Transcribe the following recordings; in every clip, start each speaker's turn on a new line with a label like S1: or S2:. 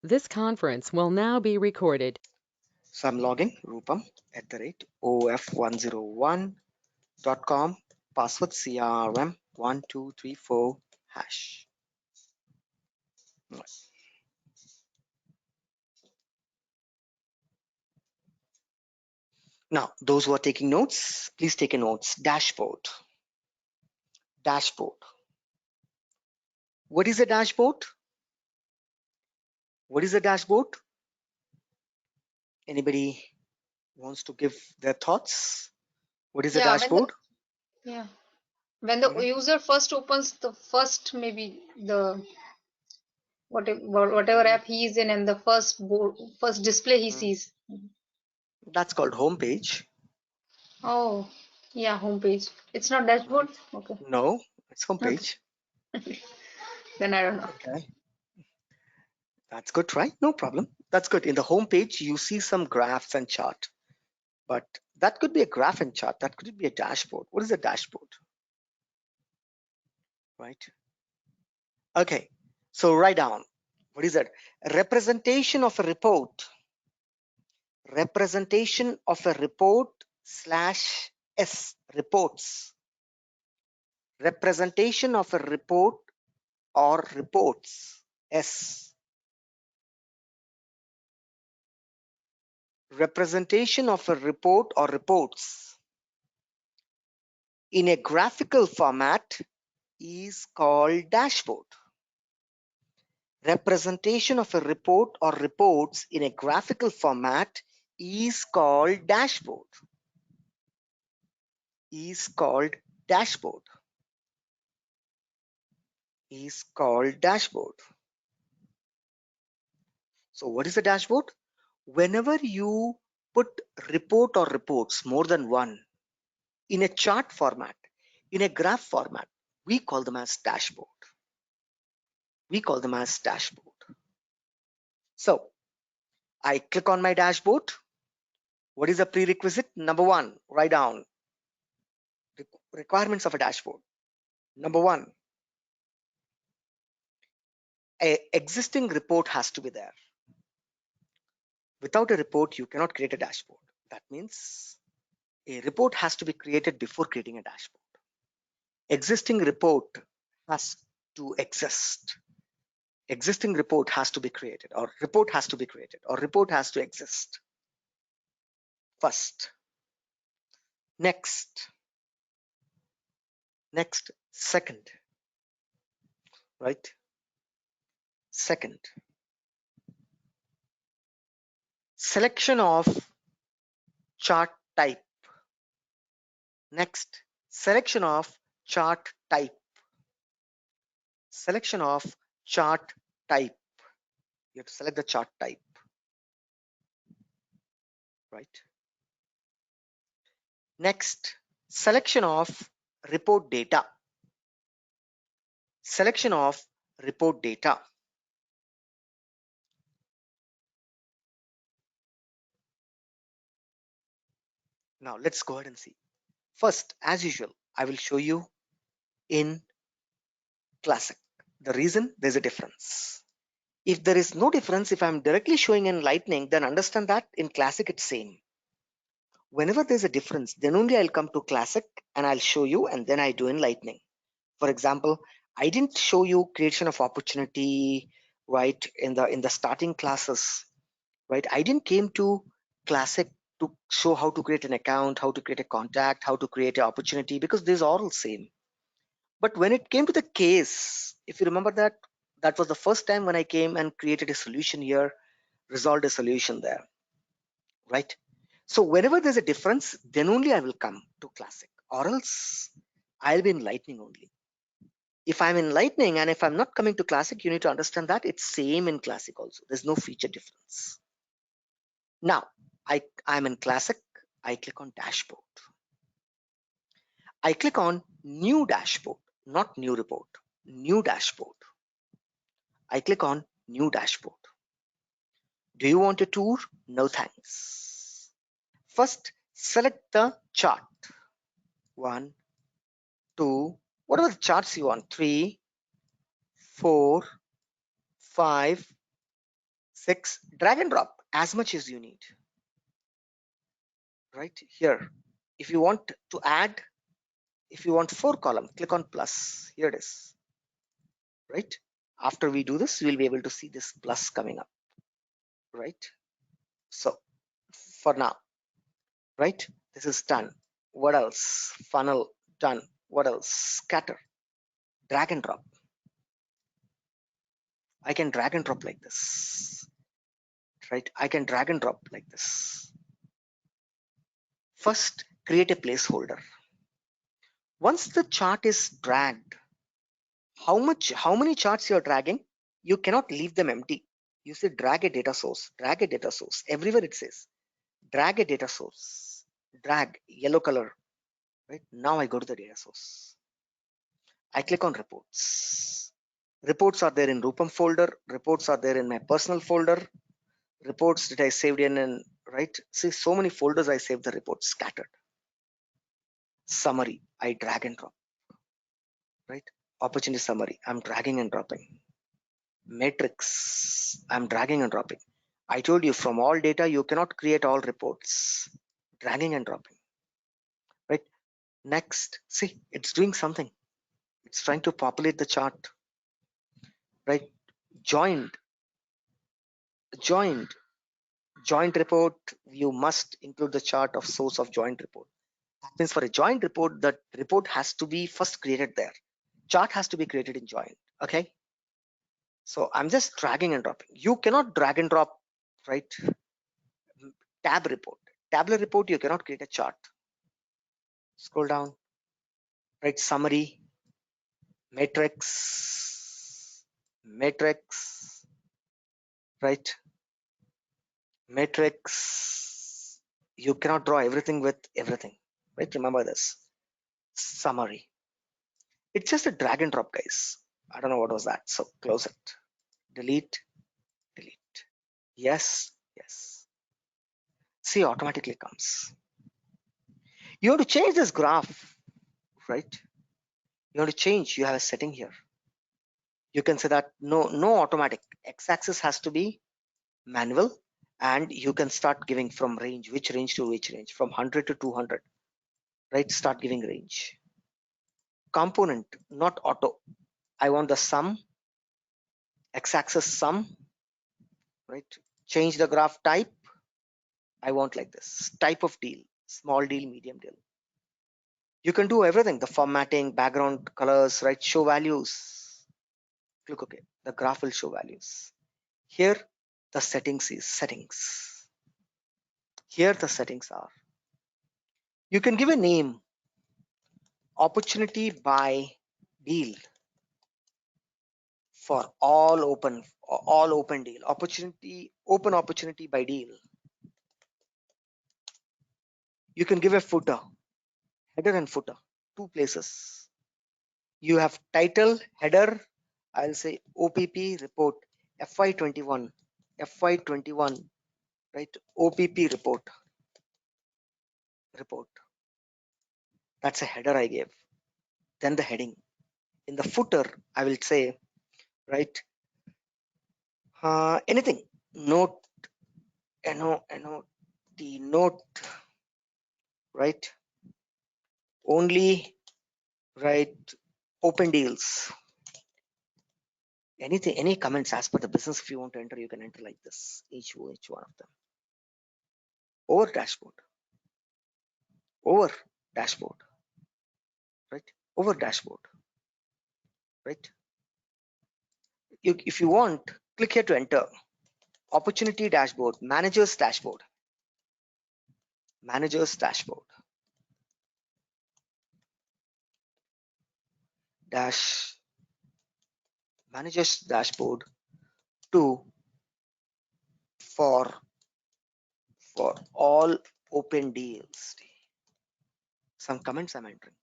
S1: This conference will now be recorded.
S2: So I'm logging Rupam at the rate of101.com, password CRM1234 hash. Now, those who are taking notes, please take a notes. Dashboard. Dashboard. What is a dashboard? What is a dashboard? Anybody wants to give their thoughts? What is a
S3: Yeah,
S2: dashboard?
S3: when the
S2: Mhm.
S3: user first opens the first, maybe the whatever app he is in, and the first display he sees.
S2: That's called home page.
S3: Oh, yeah, homepage. It's not dashboard.
S2: Right?
S3: Okay.
S2: No, it's home
S3: Okay.
S2: page.
S3: Then I don't know.
S2: Okay. That's good, right? No problem. That's good. In the home page, you see some graphs and chart, but that could be a graph and chart. That could be a dashboard. What is a dashboard? Right? Okay. So write down. What is that? Representation of a report. Representation of a report slash S. Reports. Representation of a report or reports. S. Representation of a report or reports in a graphical format is called dashboard. Representation of a report or reports in a graphical format is called dashboard. Is called dashboard. Is called dashboard. So what is a dashboard? Whenever you put report or reports, more than one, in a chart format, in a graph format, we call them as dashboard. We call them as dashboard. So I click on my dashboard. What is the prerequisite? Number one, write down requirements of a dashboard. Number one, an existing report has to be there. Without a report, you cannot create a dashboard. That means a report has to be created before creating a dashboard. Existing report has to exist. Existing report has to be created, or report has to be created, or report has to exist first. Next, second, right? Second, selection of chart type. Next, selection of chart type. Selection of chart type. You have to select the chart type, right? Next, selection of report data. Selection of report data. Now let's go ahead and see. First, as usual, I will show you in Classic. The reason, there's a difference. If there is no difference, if I'm directly showing in Lightning, then understand that in Classic it's same. Whenever there's a difference, then only I'll come to Classic and I'll show you, and then I do in Lightning. For example, I didn't show you creation of opportunity, right, in the starting classes, right? I didn't came to Classic to show how to create an account, how to create a contact, how to create an opportunity, because these are all same. But when it came to the case, if you remember that, that was the first time when I came and created a solution here, resolved a solution there, right? So whenever there's a difference, then only I will come to Classic, or else I'll be in Lightning only. If I'm in Lightning and if I'm not coming to Classic, you need to understand that it's same in Classic also. There's no feature difference. Now, I'm in Classic. I click on Dashboard. I click on New Dashboard, not New Report, New Dashboard. I click on New Dashboard. Do you want a tour? No thanks. First, select the chart. 1, 2, whatever the charts you want. 3, 4, 5, 6, drag and drop as much as you need. Right here, if you want to add, if you want 4 column, click on plus. Here it is. Right, after we do this, we'll be able to see this plus coming up. Right, so for now, right, this is done. What else? Funnel done. What else? Scatter, drag and drop. I can drag and drop like this. Right, I can drag and drop like this. First, create a placeholder. Once the chart is dragged, how many charts you're dragging, you cannot leave them empty. You say drag a data source, drag a data source. Everywhere it says drag a data source, drag, yellow color. Right, now I go to the data source. I click on reports. Reports are there in Rupam folder. Reports are there in my personal folder. Reports that I saved in, and right, see, so many folders I saved the reports scattered. Summary, I drag and drop. Right, opportunity summary, I'm dragging and dropping. Matrix, I'm dragging and dropping. I told you, from all data you cannot create all reports. Dragging and dropping. Right, next, see, it's doing something. It's trying to populate the chart. Right, joined joint report, you must include the chart of source of joint report. That means for a joint report, that report has to be first created there. Chart has to be created in joint. Okay, so I'm just dragging and dropping. You cannot drag and drop. Right, tab report, tabular report, you cannot create a chart. Scroll down. Right, summary, matrix, right, matrix. You cannot draw everything with everything. Right, remember this. Summary, it's just a drag and drop, guys. I don't know what was that, so close it. Delete, delete. Yes, yes. See, automatically comes. You want to change this graph, right? You want to change, you have a setting here. You can say that no automatic. X-axis has to be manual, and you can start giving from range, which range to which range, from 100 to 200. Right, start giving range. Component, not auto. I want the sum, x-axis sum. Right, change the graph type. I want like this, type of deal, small deal, medium deal. You can do everything, the formatting, background colors, right? Show values. Click OK. The graph will show values. Here, the settings is settings. Here, the settings are. You can give a name, opportunity by deal, for all open deal. Opportunity, open opportunity by deal. You can give a footer, header and footer, 2 places. You have title, header, I'll say OPP report FY21, right? OPP report. That's a header I gave. Then the heading. In the footer, I will say, right, anything, note, note, right? Only, right, open deals. Anything, any comments as per the business, if you want to enter, you can enter like this, each one of them. Over dashboard, right? Over dashboard, right? If you want, click here to enter. Opportunity dashboard, managers dashboard, managers dashboard 2 for all open deals. Some comments I'm entering.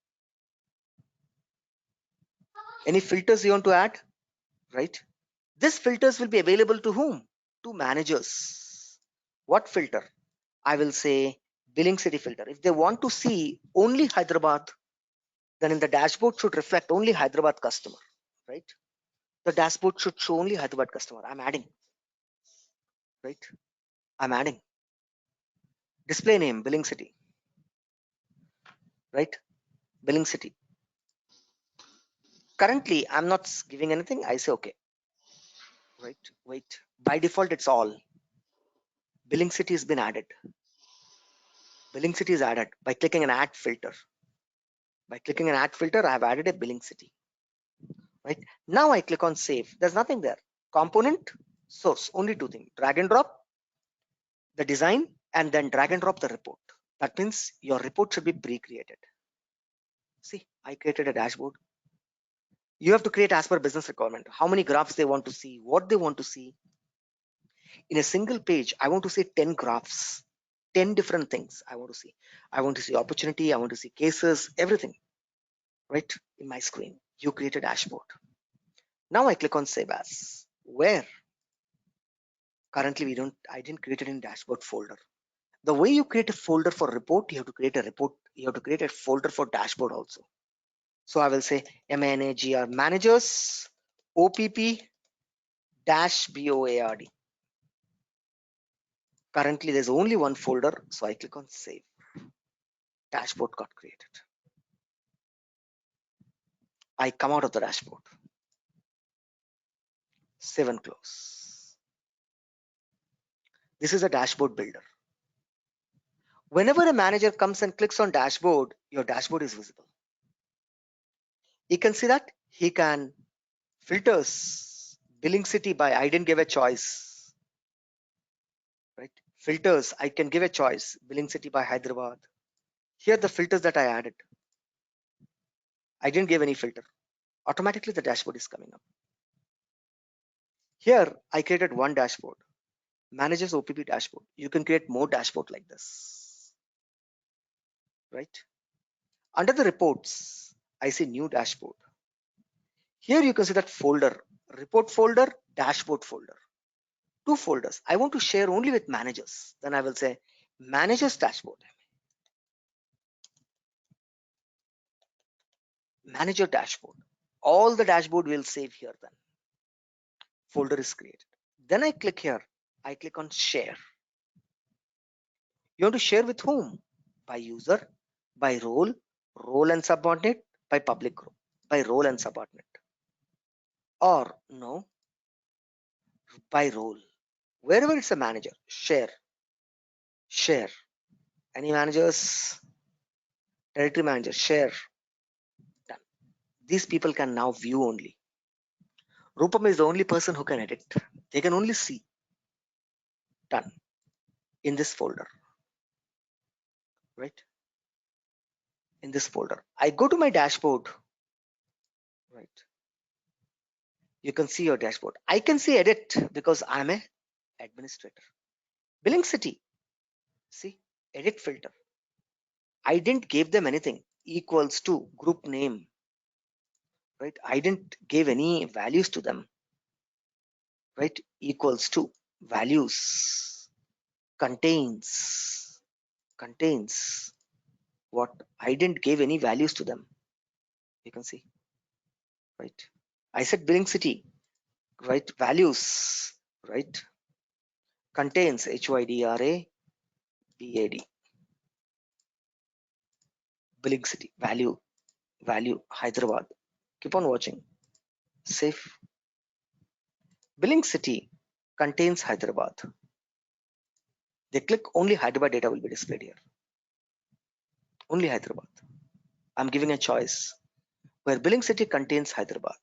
S2: Any filters you want to add, right? This filters will be available to whom? To managers. What filter? I will say billing city filter. If they want to see only Hyderabad, then in the dashboard should reflect only Hyderabad customer, right? The dashboard should show only Hyderabad customer. I'm adding. right? I'm adding display name, billing city, right? Billing city. Currently, I'm not giving anything. I say okay, right? Wait. By default, it's all. Billing city has been added. Billing city is added by clicking an add filter. By clicking an add filter, I have added a billing city, right? Now I click on save. There's nothing there. Component, source, only two things. Drag and drop the design and then drag and drop the report. That means your report should be pre-created. See, I created a dashboard. You have to create as per business requirement. How many graphs they want to see, what they want to see. In a single page, I want to see 10 graphs, 10 different things I want to see. I want to see opportunity, I want to see cases, everything, right? In my screen, you create a dashboard. Now I click on save as, where currently I didn't create it in dashboard folder. The way you create a folder for report, you have to create a report, you have to create a folder for dashboard also. So I will say MANAGR managers OPP dash BOARD. Currently there's only one folder, so I click on save. Dashboard got created. I come out of the dashboard. Save and close. This is a dashboard builder. Whenever a manager comes and clicks on dashboard, your dashboard is visible. You can see that he can filters billing city by I didn't give a choice, right? Filters, I can give a choice, billing city by Hyderabad. Here the filters that I added. I didn't give any filter. Automatically the dashboard is coming up. Here I created one dashboard, managers OPP dashboard. You can create more dashboard like this, right? Under the reports, I see new dashboard. Here you can see that folder, report folder, dashboard folder. Two folders. I want to share only with managers. Then I will say managers dashboard. Manager dashboard. All the dashboard will save here then. Folder is created. Then I click here. I click on share. You want to share with whom? By user, by role and subordinate, by public group, by role and subordinate. Or no, by role. Wherever it's a manager, share. Any managers, territory manager, share. Done. These people can now view only. Rupam is the only person who can edit. They can only see. Done. In this folder, right? In this folder, I go to my dashboard, right? You can see your dashboard. I can see edit because I'm a administrator. Billing city, see, edit filter. I didn't give them anything, equals to group name, right? I didn't give any values to them, right? Equals to values, contains what? I didn't give any values to them. You can see, right? I said billing city, right? Values, right? Contains HYDRA BAD, billing city, value Hyderabad. Keep on watching. Save. Billing city contains Hyderabad. They click, only Hyderabad data will be displayed here. Only Hyderabad. I'm giving a choice where billing city contains Hyderabad.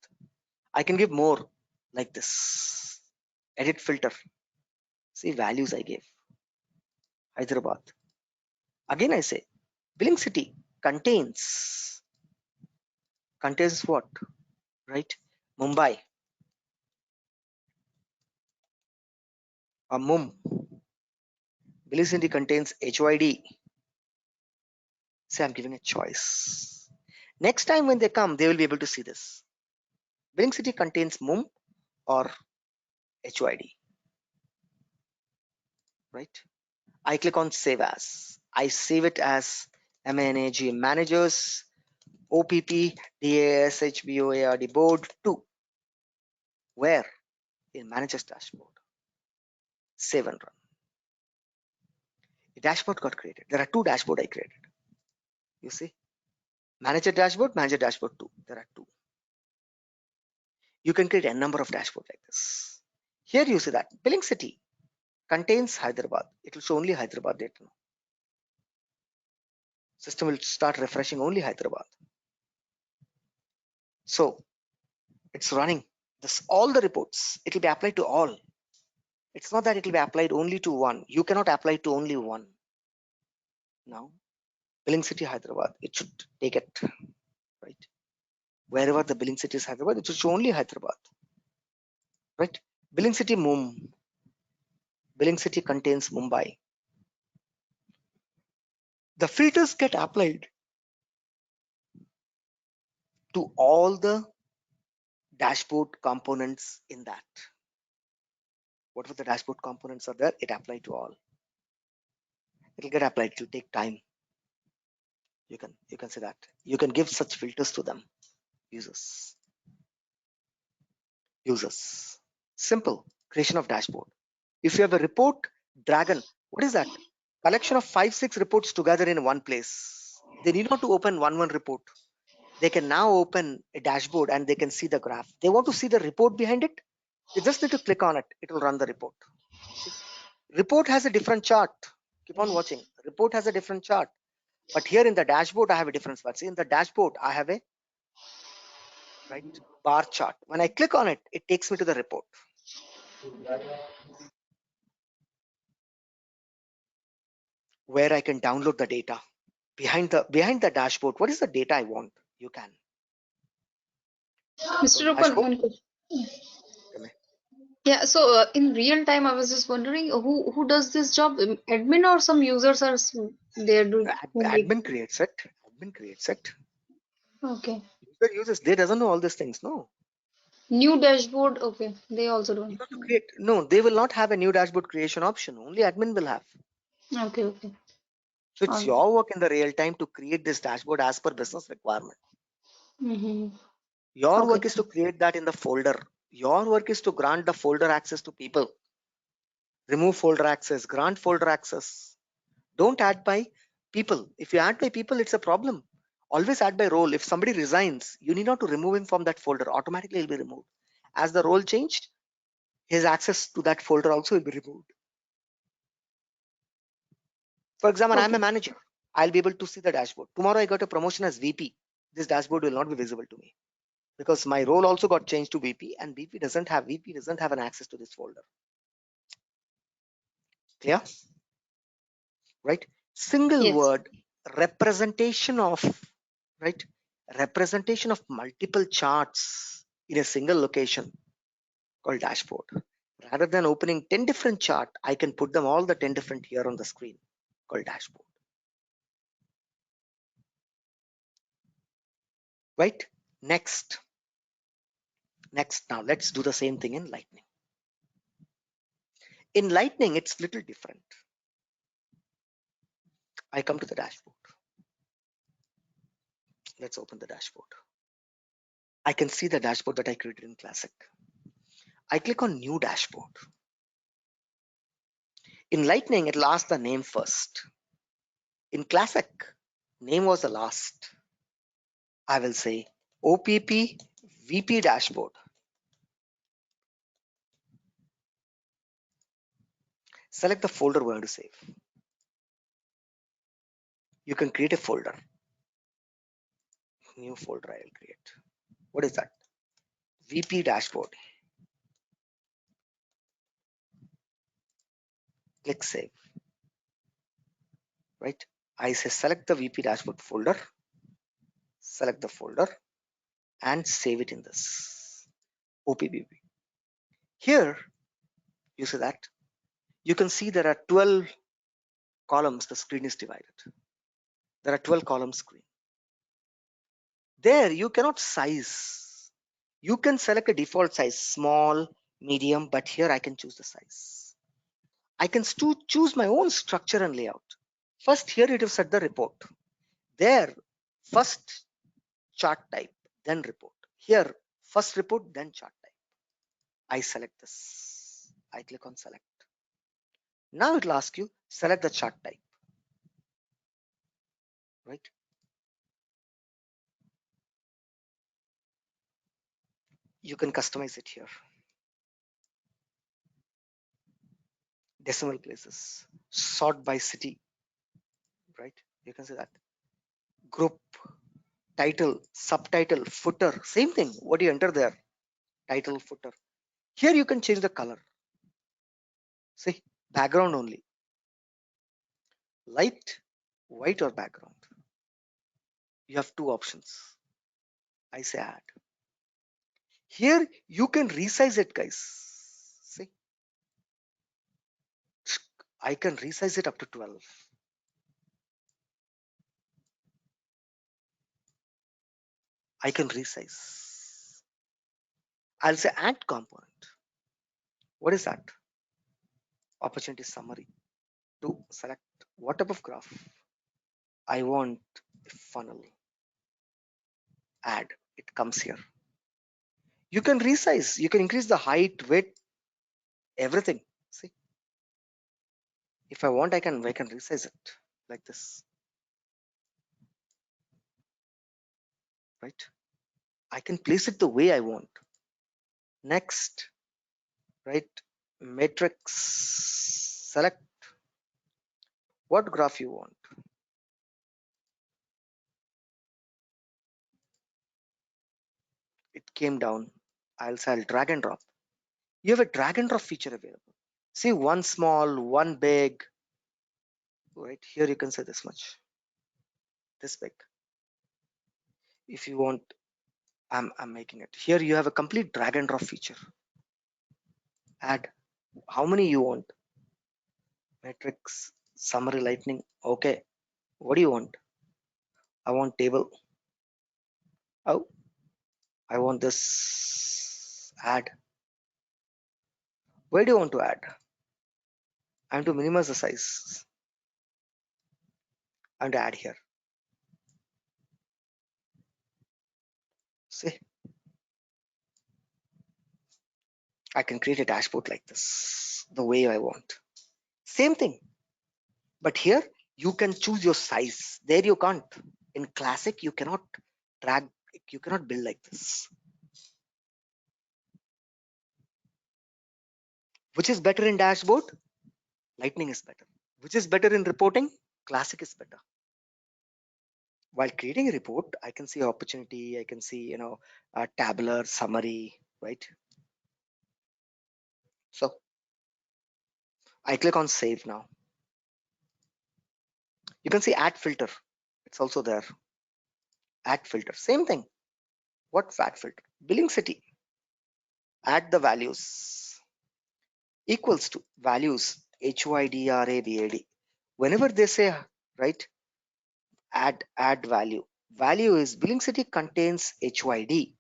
S2: I can give more like this. Edit filter. See values I gave. Hyderabad. Again I say billing city contains what? Right? Mumbai or Billing city contains HYD. Say I'm giving a choice. Next time when they come, they will be able to see this. Billing city contains or HYD, right? I click on save as. I save it as MANAG managers OPP DASHBOARD board 2. Where? In managers dashboard. Save and run. A dashboard got created. There are two dashboard I created. You see, manager dashboard 2. There are two. You can create a number of dashboard like this. Here you see that billing city contains Hyderabad. It will show only Hyderabad data now. System will start refreshing only Hyderabad. So it's running this all the reports. It will be applied to all. It's not that it will be applied only to one. You cannot apply to only one. Now, billing city Hyderabad, it should take it, right? Wherever the billing city is Hyderabad, it should show only Hyderabad, right? Billing city billing city contains Mumbai. The filters get applied to all the dashboard components in that. Whatever the dashboard components are there, it applied to all. It'll get applied. It will take time. You can say that. You can give such filters to them. Users. Simple creation of dashboard. If you have a report dragon, what is that? Collection of 5-6 reports together in one place. They need not to open one report. They can now open a dashboard and they can see the graph. They want to see the report behind it. They just need to click on it. It will run the report. See, report has a different chart. Keep on watching. Report has a different chart. But here in the dashboard, I have a different spot. See, in the dashboard, I have a bar chart. When I click on it, it takes me to the report. Where I can download the data. Behind the dashboard, what is the data I want? You can.
S3: Mr. Rupan,
S2: Dashboard.
S3: one question. Yeah, so in real time, I was just wondering who does this job? Admin or some users are there do who make?
S2: Admin creates it.
S3: Okay.
S2: User uses. They doesn't know all these things. No.
S3: New dashboard. Okay, they also
S2: You
S3: don't.
S2: have to create. No, they will not have a new dashboard creation option. Only admin will have.
S3: Okay, okay.
S2: So it's your work in the real time to create this dashboard as per business requirement.
S3: Mm-hmm.
S2: Your
S3: Okay.
S2: work is to create that in the folder. Your work is to grant the folder access to people. Remove folder access, grant folder access. Don't add by people. If you add by people, it's a problem. Always add by role. If somebody resigns, you need not to remove him from that folder. Automatically he'll be removed. As the role changed, his access to that folder also will be removed. For example, I'm a manager. I'll be able to see the dashboard. Tomorrow I got a promotion as VP. This dashboard will not be visible to me because my role also got changed to VP and VP doesn't have an access to this folder. Clear? Right? Single
S3: Yes.
S2: word representation of multiple charts in a single location called dashboard. Rather than opening 10 different charts, I can put them all the 10 different here on the screen called dashboard. Right? Next, now let's do the same thing in Lightning. In Lightning, it's little different. I come to the dashboard. Let's open the dashboard. I can see the dashboard that I created in Classic. I click on New Dashboard. In Lightning, it'll ask the name first. In Classic, name was the last. I will say OPP VP Dashboard. Select the folder we're going to save. You can create a folder. New folder I will create. What is that? VP Dashboard. Click Save. Right? I say select the VP Dashboard folder. Select the folder and save it in this OPBB. Here, you see that you can see there are 12 columns. The screen is divided. There are 12 columns screen. There you cannot size. You can select a default size, small, medium, but here I can choose the size. I can choose my own structure and layout. First here it will set the report. There, first chart type, then report. Here, first report, then chart type. I select this. I click on select. Now it will ask you select the chart type, right? You can customize it here. Decimal places, sort by city, right? You can say that. Group, title, subtitle, footer, same thing. What do you enter there? Title, footer. Here you can change the color. See, background only. Light, white or background. You have two options. I say add. Here you can resize it, guys. See, I can resize it up to 12. I can resize. I'll say add component. What is that? Opportunity summary. To select what type of graph. I want a funnel. Add. It comes here. You can resize. You can increase the height, width, everything. See, if I want, I can resize it like this. Right? I can place it the way I want. Next, right? Matrix. Select what graph you want. It came down. I'll say I'll drag and drop. You have a drag and drop feature available. See, one small, one big. Right here, you can say this much, this big. If you want, I'm making it. Here you have a complete drag and drop feature. Add how many you want. Matrix, summary, lightning. Okay. What do you want? I want table. Oh, I want this. Add. Where do you want to add? I'm to minimize the size and add here. See, I can create a dashboard like this, the way I want. Same thing, but here you can choose your size. There you can't. In Classic, you cannot drag, you cannot build like this. Which is better in dashboard? Lightning is better. Which is better in reporting? Classic is better. While creating a report, I can see opportunity, I can see, a tabular summary, right? So I click on save now. You can see add filter. It's also there. Add filter, same thing. What's add filter? Billing city. Add the values. Equals to values, HYDRABAD. Whenever they say, right, add value. Value is billing city contains HYD.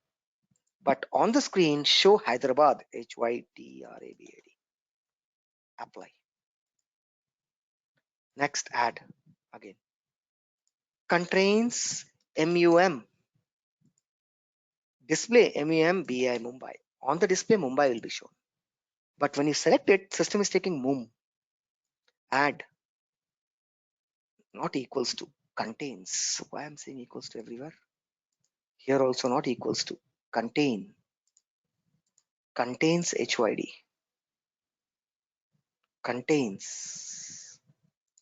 S2: But on the screen, show Hyderabad, HYDRABAD. Apply. Next, add again. Contains MUM. Display MUM BI Mumbai. On the display, Mumbai will be shown. But when you select it, system is taking MUM. Add. Not equals to. Contains. Why I'm saying equals to everywhere? Here also not equals to. Contain. Contains HYD. Contains.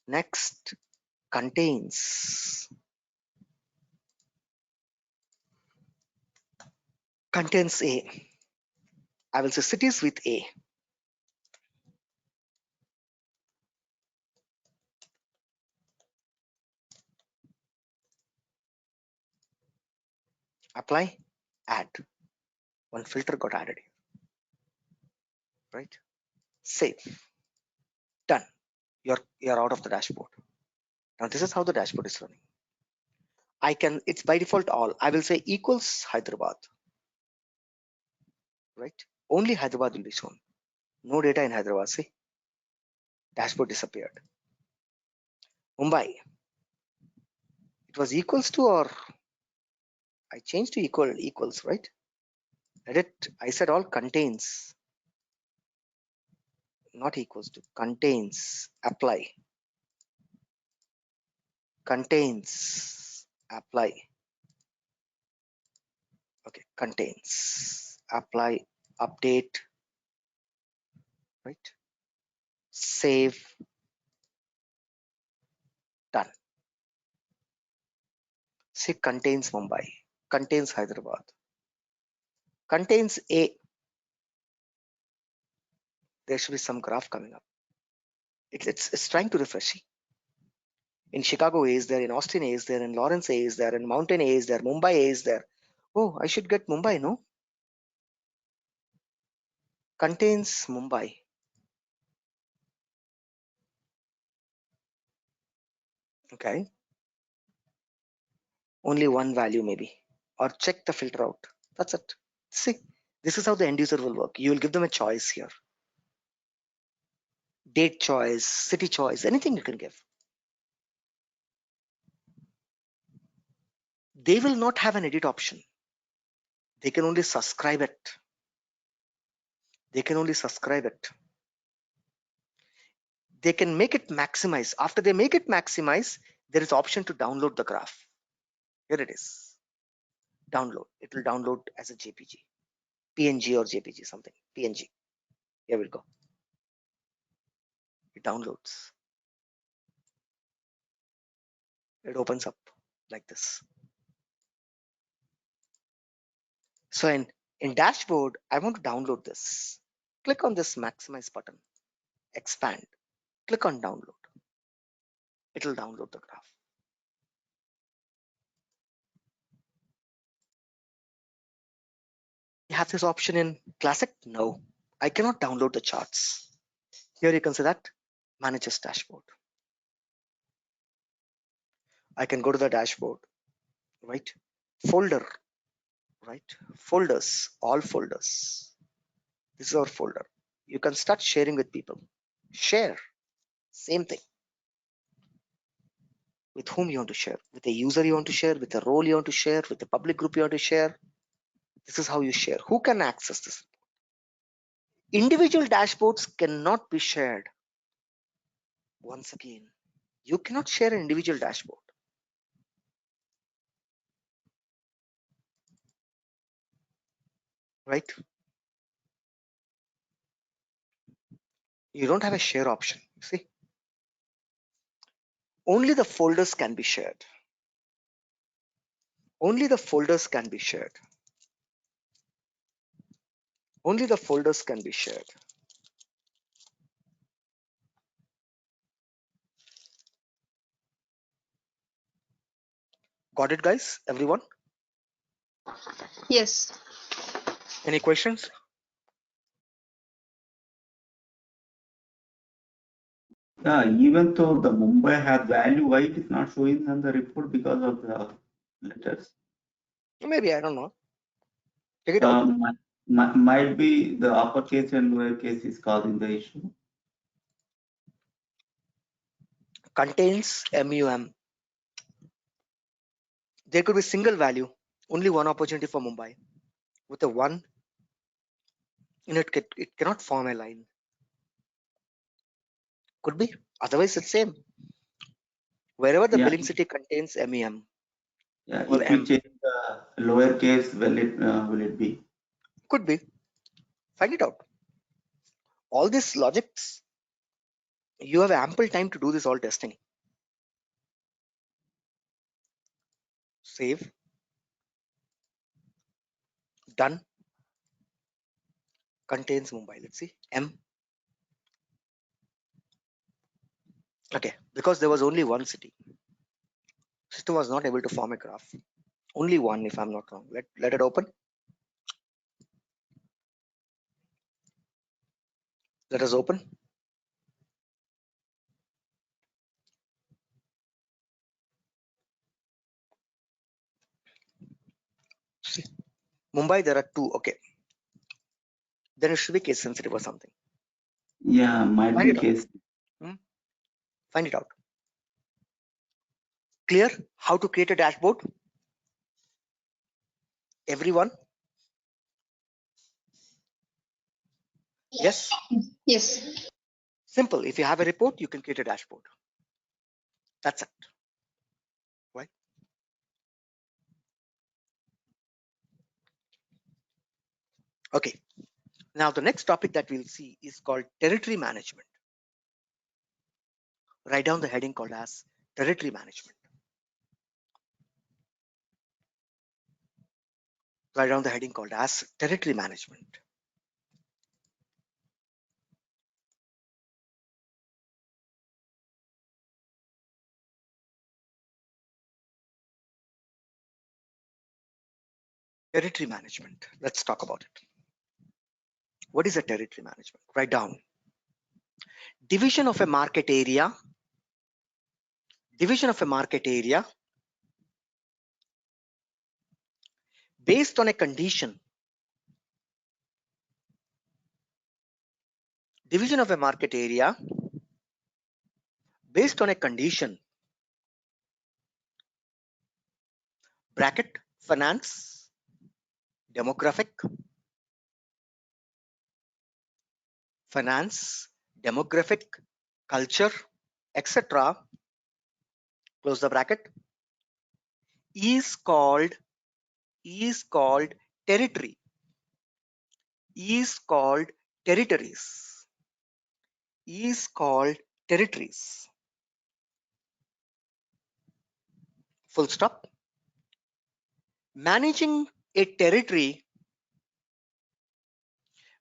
S2: Next, contains. Contains A. I will say cities with A. Apply, add. One filter got added here. Right? Save. Done. You're out of the dashboard. Now this is how the dashboard is running. It's by default all. I will say equals Hyderabad. Right? Only Hyderabad will be shown. No data in Hyderabad. See? Dashboard disappeared. Mumbai. It was equals to, or I changed to equals, right? Edit. I said all contains. not equals to, contains, apply, contains, apply. Okay, contains, apply, update, right? Save, done. Say contains Mumbai, contains Hyderabad, contains A. There should be some graph coming up. It's trying to refresh. In Chicago A is there, in Austin A is there, in Lawrence A is there, in Mountain A is there, Mumbai A is there. Oh, I should get Mumbai, no? Contains Mumbai. Okay. Only one value maybe. Or check the filter out. That's it. See, this is how the end user will work. You will give them a choice here. Date choice, city choice, anything you can give. They will not have an edit option. They can only subscribe it. They can only subscribe it. They can make it maximize. After they make it maximize, there is option to download the graph. Here it is. Download. It will download as a JPG, PNG or JPG, something. PNG. Here we go. It downloads. It opens up like this. So in dashboard, I want to download this. Click on this maximize button. Expand. Click on download. It will download the graph. You have this option in Classic? No, I cannot download the charts. Here you can see that Manager's dashboard. I can go to the dashboard, right? Folder, right? Folders, all folders. This is our folder. You can start sharing with people. Share, same thing. With whom you want to share? With a user you want to share, with a role you want to share, with a public group you want to share. This is how you share. Who can access this? Individual dashboards cannot be shared. Once again, you cannot share an individual dashboard. Right? You don't have a share option. See? Only the folders can be shared. Only the folders can be shared. Only the folders can be shared. Got it, guys? Everyone?
S3: Yes.
S2: Any questions?
S4: Yeah, even though the Mumbai has value, why it is not showing on the report because of the letters?
S2: Maybe, I don't know. Check it out.
S4: Might be the uppercase and lowercase is causing the issue.
S2: Contains MUM. There could be single value, only one opportunity for Mumbai. With a 1, it cannot form a line. Could be. Otherwise, it's same. Wherever the
S4: Yeah,
S2: billing city contains MEM
S4: yeah.
S2: or
S4: If we
S2: M,
S4: change the lowercase, will it be?
S2: could be. Find it out. All these logics, you have ample time to do this all testing. Save. Done. Contains Mumbai. Let's see. M. Okay. Because there was only one city. System was not able to form a graph. Only one, if I'm not wrong. Let it open. Let us open. See. Mumbai, there are 2. Okay. Then it should be case sensitive or something.
S4: Yeah, might
S2: Find
S4: be
S2: it out.
S4: case.
S2: Find it out. Clear how to create a dashboard? Everyone? Yes?
S3: Yes.
S2: Simple. If you have a report, you can create a dashboard. That's it. Right? Okay. Now the next topic that we'll see is called territory management. Write down the heading called as territory management. Write down the heading called as territory management. Territory management. Let's talk about it. What is a territory management? Write down. Division of a market area. Division of a market area based on a condition. Division of a market area based on a condition. Bracket, finance, demographic, finance, demographic, culture, etc. Close the bracket. Is called territory. Is called territories. Is called territories. Full stop. Managing a territory.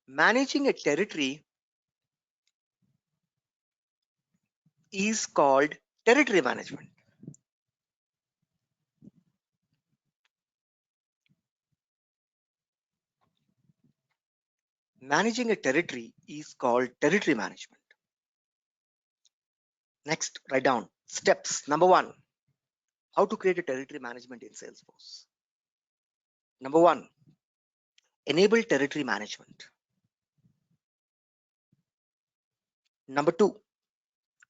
S2: Managing a territory is called territory management. Managing a territory is called territory management. Next, write down steps. Number 1, how to create a territory management in Salesforce. Number 1, enable territory management. Number 2,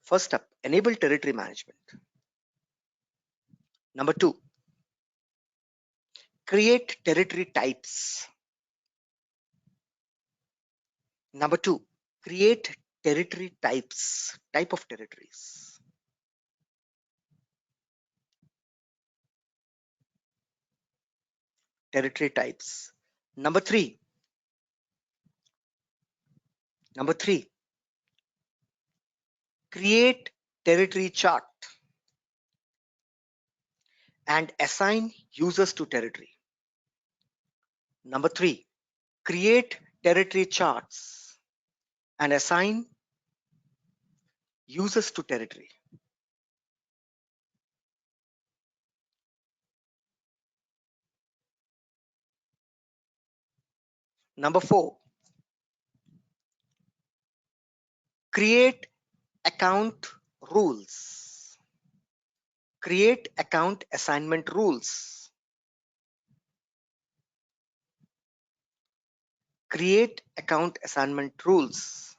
S2: first step, enable territory management. Number 2, create territory types. Number 2, create territory types, type of territories. Territory types. Number 3, create territory chart and assign users to territory. Number 3, create territory charts and assign users to territory. Number 4, create account rules. Create account assignment rules. Create account assignment rules.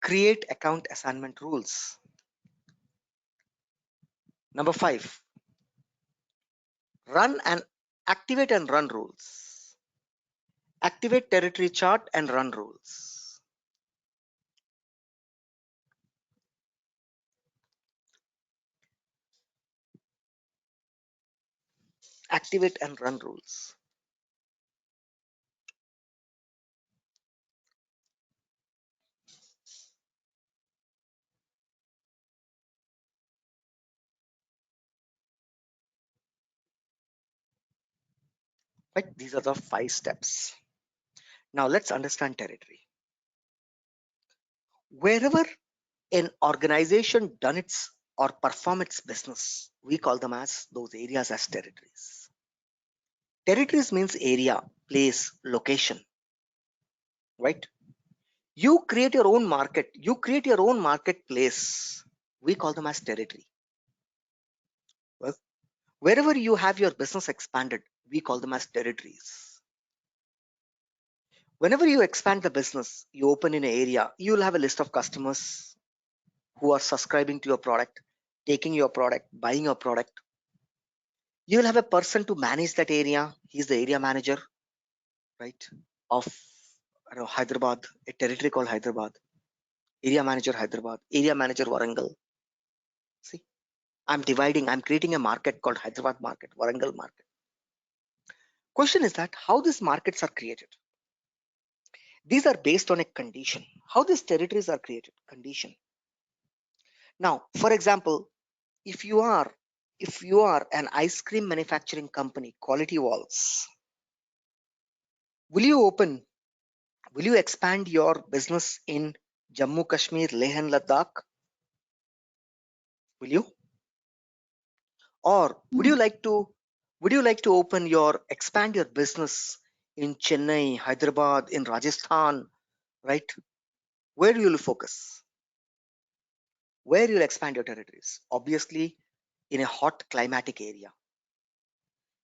S2: Create account assignment rules. Number 5, run and activate and run rules. Activate territory chart and run rules. Activate and run rules. Right? These are the 5 steps. Now let's understand territory. Wherever an organization done its or perform its business, we call them as those areas as territories. Territories means area, place, location, right? You create your own market, you create your own marketplace. We call them as territory. Well, wherever you have your business expanded, we call them as territories. Whenever you expand the business, you open in an area, you will have a list of customers who are subscribing to your product, taking your product, buying your product. You will have a person to manage that area. He's the area manager, right? Of Hyderabad, a territory called Hyderabad. Area manager Hyderabad, area manager Warangal. See, I'm creating a market called Hyderabad market, Warangal market. Question is that how these markets are created. These are based on a condition. How these territories are created, condition. Now, for example, if you are an ice cream manufacturing company, Quality Walls, will you expand your business in Jammu Kashmir, Leh and Ladakh? Will you? Or would you like to expand your business in Chennai, Hyderabad, in Rajasthan, right? Where will you focus? Where you'll expand your territories? Obviously, in a hot climatic area.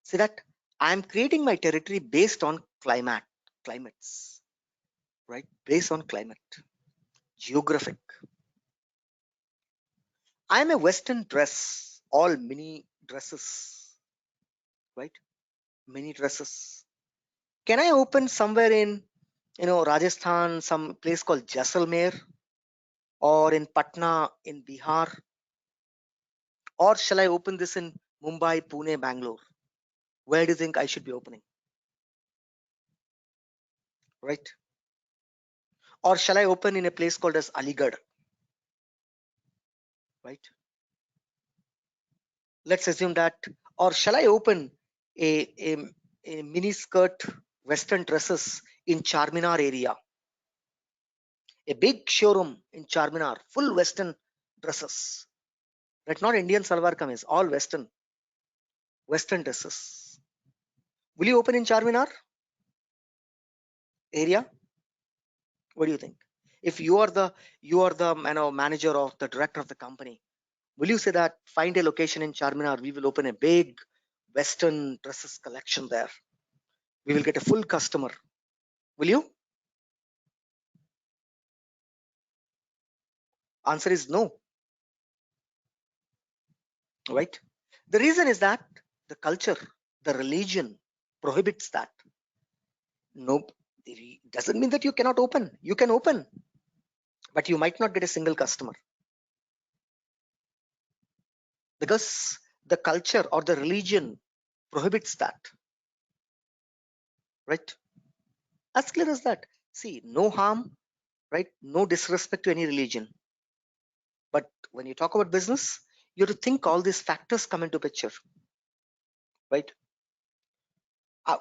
S2: See that I'm creating my territory based on climates, right? Based on climate, geographic. I'm a Western dress, all mini dresses, right? Mini dresses. Can I open somewhere in Rajasthan, some place called Jaisalmer, or in Patna in Bihar? Or shall I open this in Mumbai, Pune, Bangalore? Where do you think I should be opening? Right? Or shall I open in a place called as Aligarh? Right? Let's assume that. Or shall I open a mini skirt Western dresses in Charminar area? A big showroom in Charminar, full Western dresses. Right? Not Indian salwar kameez, all Western dresses. Will you open in Charminar area? What do you think? If you are the manager or the director of the company, will you say that find a location in Charminar, we will open a big Western dresses collection there. We will get a full customer. Will you? Answer is no. Right? The reason is that the culture, the religion prohibits that. Nope. It doesn't mean that you cannot open. You can open, but you might not get a single customer because the culture or the religion prohibits that. Right? As clear as that. See, no harm, right? No disrespect to any religion. But when you talk about business, you have to think all these factors come into picture. Right?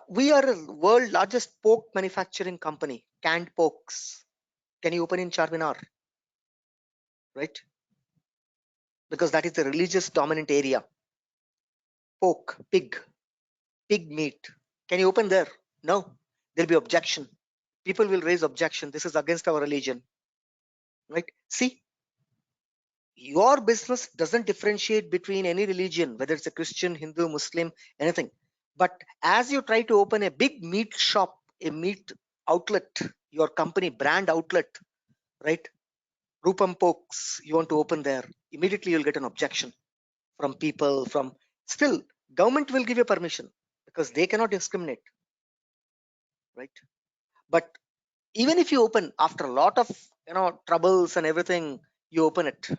S2: We are a world largest pork manufacturing company, canned porks. Can you open in Charminar? Right? Because that is the religious dominant area. Pork, pig meat. Can you open there? No. There'll be objection. People will raise objection. This is against our religion. Right? See, your business doesn't differentiate between any religion, whether it's a Christian, Hindu, Muslim, anything. But as you try to open a big meat shop, a meat outlet, your company brand outlet, right? Rupam Pokes, you want to open there, immediately you'll get an objection from people, from still government will give you permission because they cannot discriminate, right? But even if you open after a lot of troubles and everything, you open it.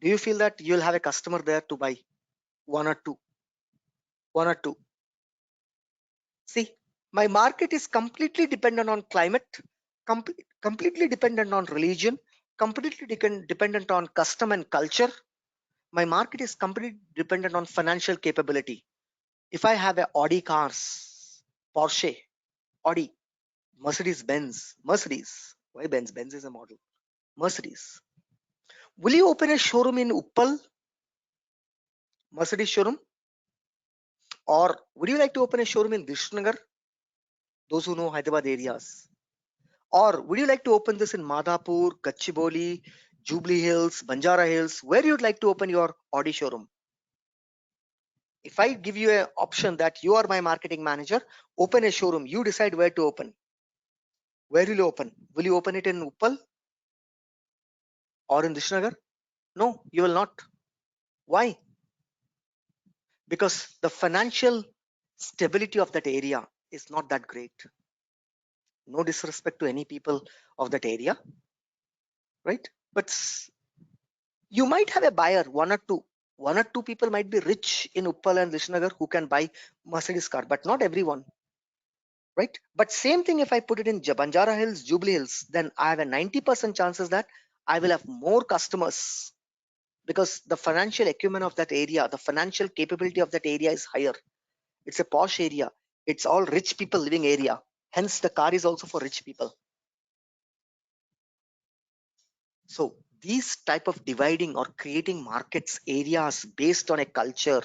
S2: Do you feel that you'll have a customer there to buy one or two? See, my market is completely dependent on climate, completely dependent on religion, completely dependent on custom and culture. My market is completely dependent on financial capability. If I have a Audi cars, Porsche, Audi, Mercedes Benz, Mercedes, why Benz? Benz is a model. Mercedes. Will you open a showroom in Uppal, Mercedes showroom? Or would you like to open a showroom in Vishnanagar? Those who know Hyderabad areas. Or would you like to open this in Madhapur, Gachibowli, Jubilee Hills, Banjara Hills? Where you'd like to open your Audi showroom? If I give you an option that you are my marketing manager, open a showroom, you decide where to open. Where will you open? Will you open it in Uppal or in Dishnagar? No, you will not. Why? because the financial stability of that area is not that great. No disrespect to any people of that area, right? But you might have a buyer, one or two people might be rich in Uppal and Vishnagar who can buy Mercedes car, but not everyone, right? But same thing if I put it in Banjara Hills, Jubilee Hills, then I have a 90% chances that I will have more customers because the financial acumen of that area, the financial capability of that area is higher. It's a posh area. It's all rich people living area. Hence, the car is also for rich people. So these type of dividing or creating markets areas based on a culture,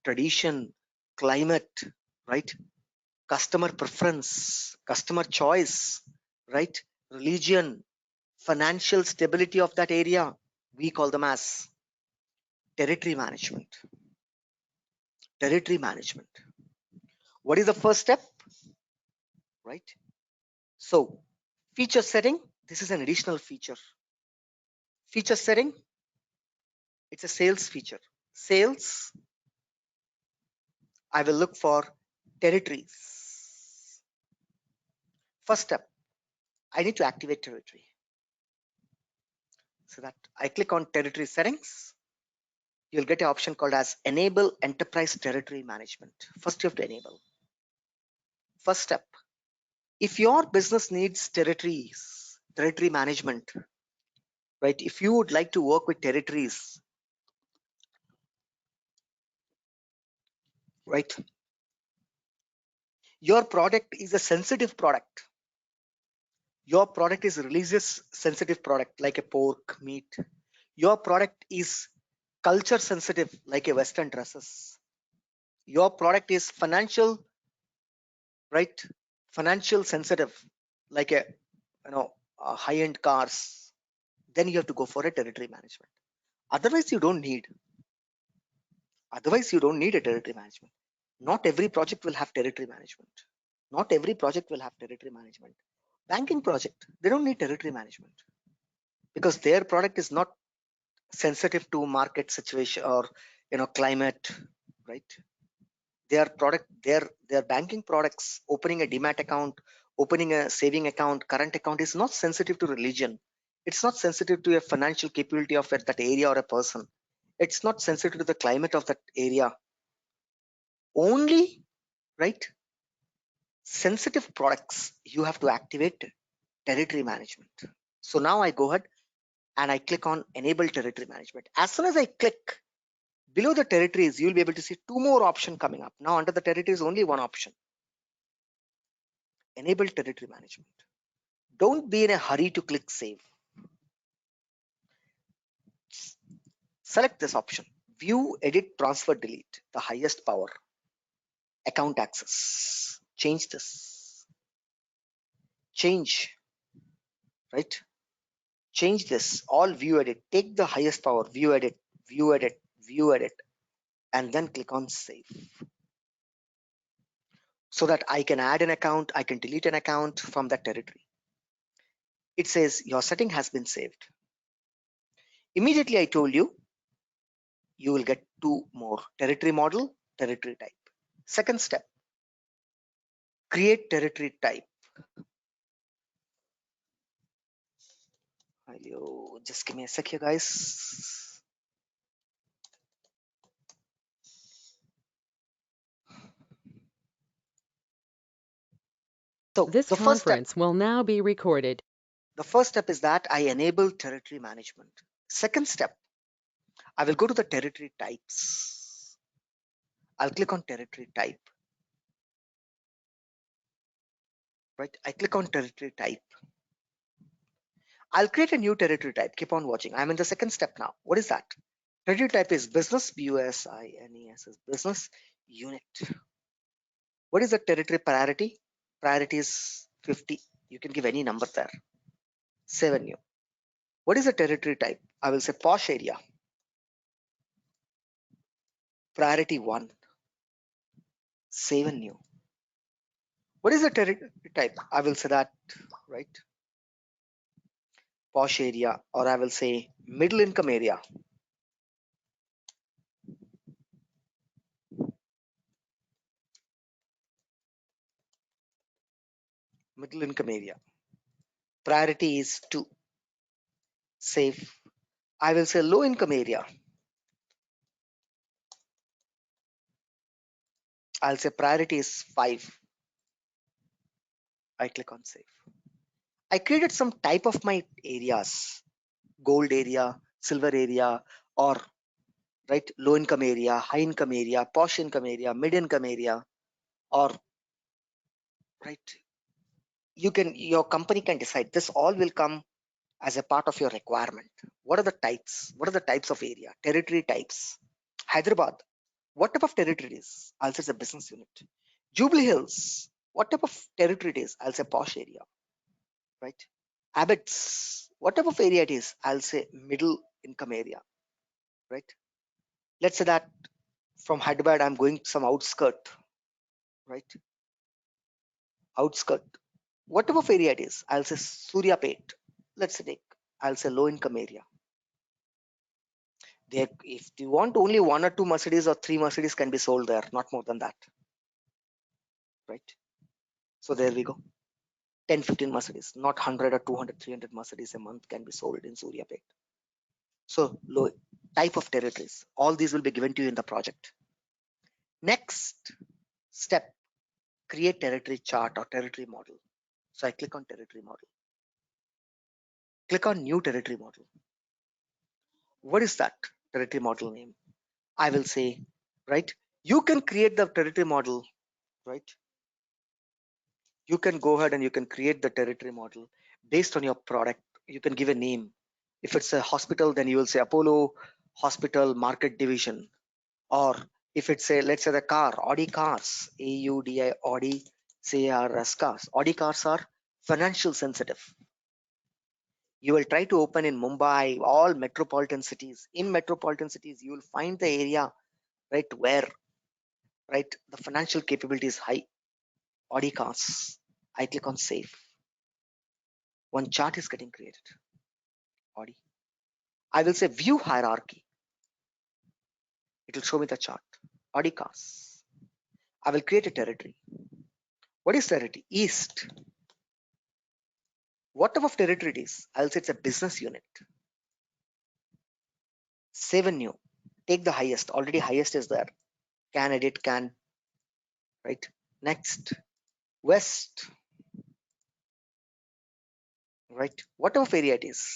S2: tradition, climate, right? Customer preference, customer choice, right? Religion, financial stability of that area, we call them as territory management. Territory management. What is the first step? Right? So feature setting, this is an additional feature. Feature setting, it's a sales feature. Sales, I will look for territories. First step, I need to activate territory. So that I click on territory settings. You'll get an option called as enable enterprise territory management. First you have to enable. First step, if your business needs territories, territory management, right? If you would like to work with territories, right? Your product is a sensitive product. Your product is a religious sensitive product like a pork, meat. Your product is culture sensitive like a Western dresses. Your product is financial, right? Financial sensitive like a high-end cars. Then you have to go for a territory management. Otherwise, you don't need. Otherwise, you don't need a territory management. Not every project will have territory management. Not every project will have territory management. Banking project, they don't need territory management because their product is not sensitive to market situation or climate, right? Their product, their banking products, opening a demat account, opening a saving account, current account is not sensitive to religion. It's not sensitive to a financial capability of that area or a person. It's not sensitive to the climate of that area. Only, right? Sensitive products, you have to activate territory management. So now I go ahead and I click on enable territory management. As soon as I click below the territories, you'll be able to see two more options coming up. Now under the territories, only one option. Enable territory management. Don't be in a hurry to click save. Select this option. View, edit, transfer, delete. The highest power. Account access. Change this. Change. Right? Change this. All view, edit. Take the highest power. View, edit, view, edit, view, edit. And then click on save. So that I can add an account, I can delete an account from that territory. It says your setting has been saved. Immediately I told you, you will get two more: territory model, territory type. Second step, create territory type. Just give me a sec here, guys. So
S1: This
S2: the first step,
S1: conference will now be recorded.
S2: the first step is that I enable territory management. Second step, I will go to the territory types. I'll click on territory type. Right, I click on territory type. I'll create a new territory type. Keep on watching. I'm in the second step now. What is that? Territory type is business, BUSINESS, business unit. What is the territory priority? Priority is 50. You can give any number there. 7 new. What is the territory type? I will say posh area. Priority 1. 7 new. What is the territory type? I will say that, right? Posh area, or I will say middle income area. middle income area. Priority is 2. Save. I will say low income area. I'll say priority is 5. I click on save. I created some type of my areas, gold area, silver area, or right low income area, high income area, posh income area, mid income area, or right your company can decide. This all will come as a part of your requirement. What are the types? What are the types of area? Territory types. Hyderabad, what type of territory it is? I'll say it's a business unit. Jubilee Hills, what type of territory it is? I'll say posh area, right? Abbots, what type of area it is? I'll say middle income area, right? Let's say that from Hyderabad, I'm going some outskirt, right? Outskirt. What type of area it is? I'll say Suryapet. Let's say I'll say low income area. There, if you want only 1 or 2 Mercedes or 3 Mercedes can be sold there, not more than that, right? So there we go. 10, 15 Mercedes, not 100 or 200, 300 Mercedes a month can be sold in Suryapet. So low type of territories. All these will be given to you in the project. Next step, create territory chart or territory model. So I click on territory model. Click on new territory model. What is that territory model name? I will say, right? You can create the territory model, right? You can go ahead and you can create the territory model based on your product. You can give a name. If it's a hospital, then you will say Apollo Hospital Market Division. Or if it's a, let's say the car, Audi cars, AUDI, Audi, CARS cars. Audi cars are financial sensitive. You will try to open in Mumbai, all metropolitan cities. In metropolitan cities, you will find the area, right, where, right, the financial capability is high. Audi cars. I click on save. One chart is getting created. Audi. I will say view hierarchy. It will show me the chart. Audi cars. I will create a territory. What is territory? East. What type of territory it is? I'll say it's a business unit. Save and new. Take the highest. Already highest is there. Can edit, can, right? Next. West. Right? What type of area it is?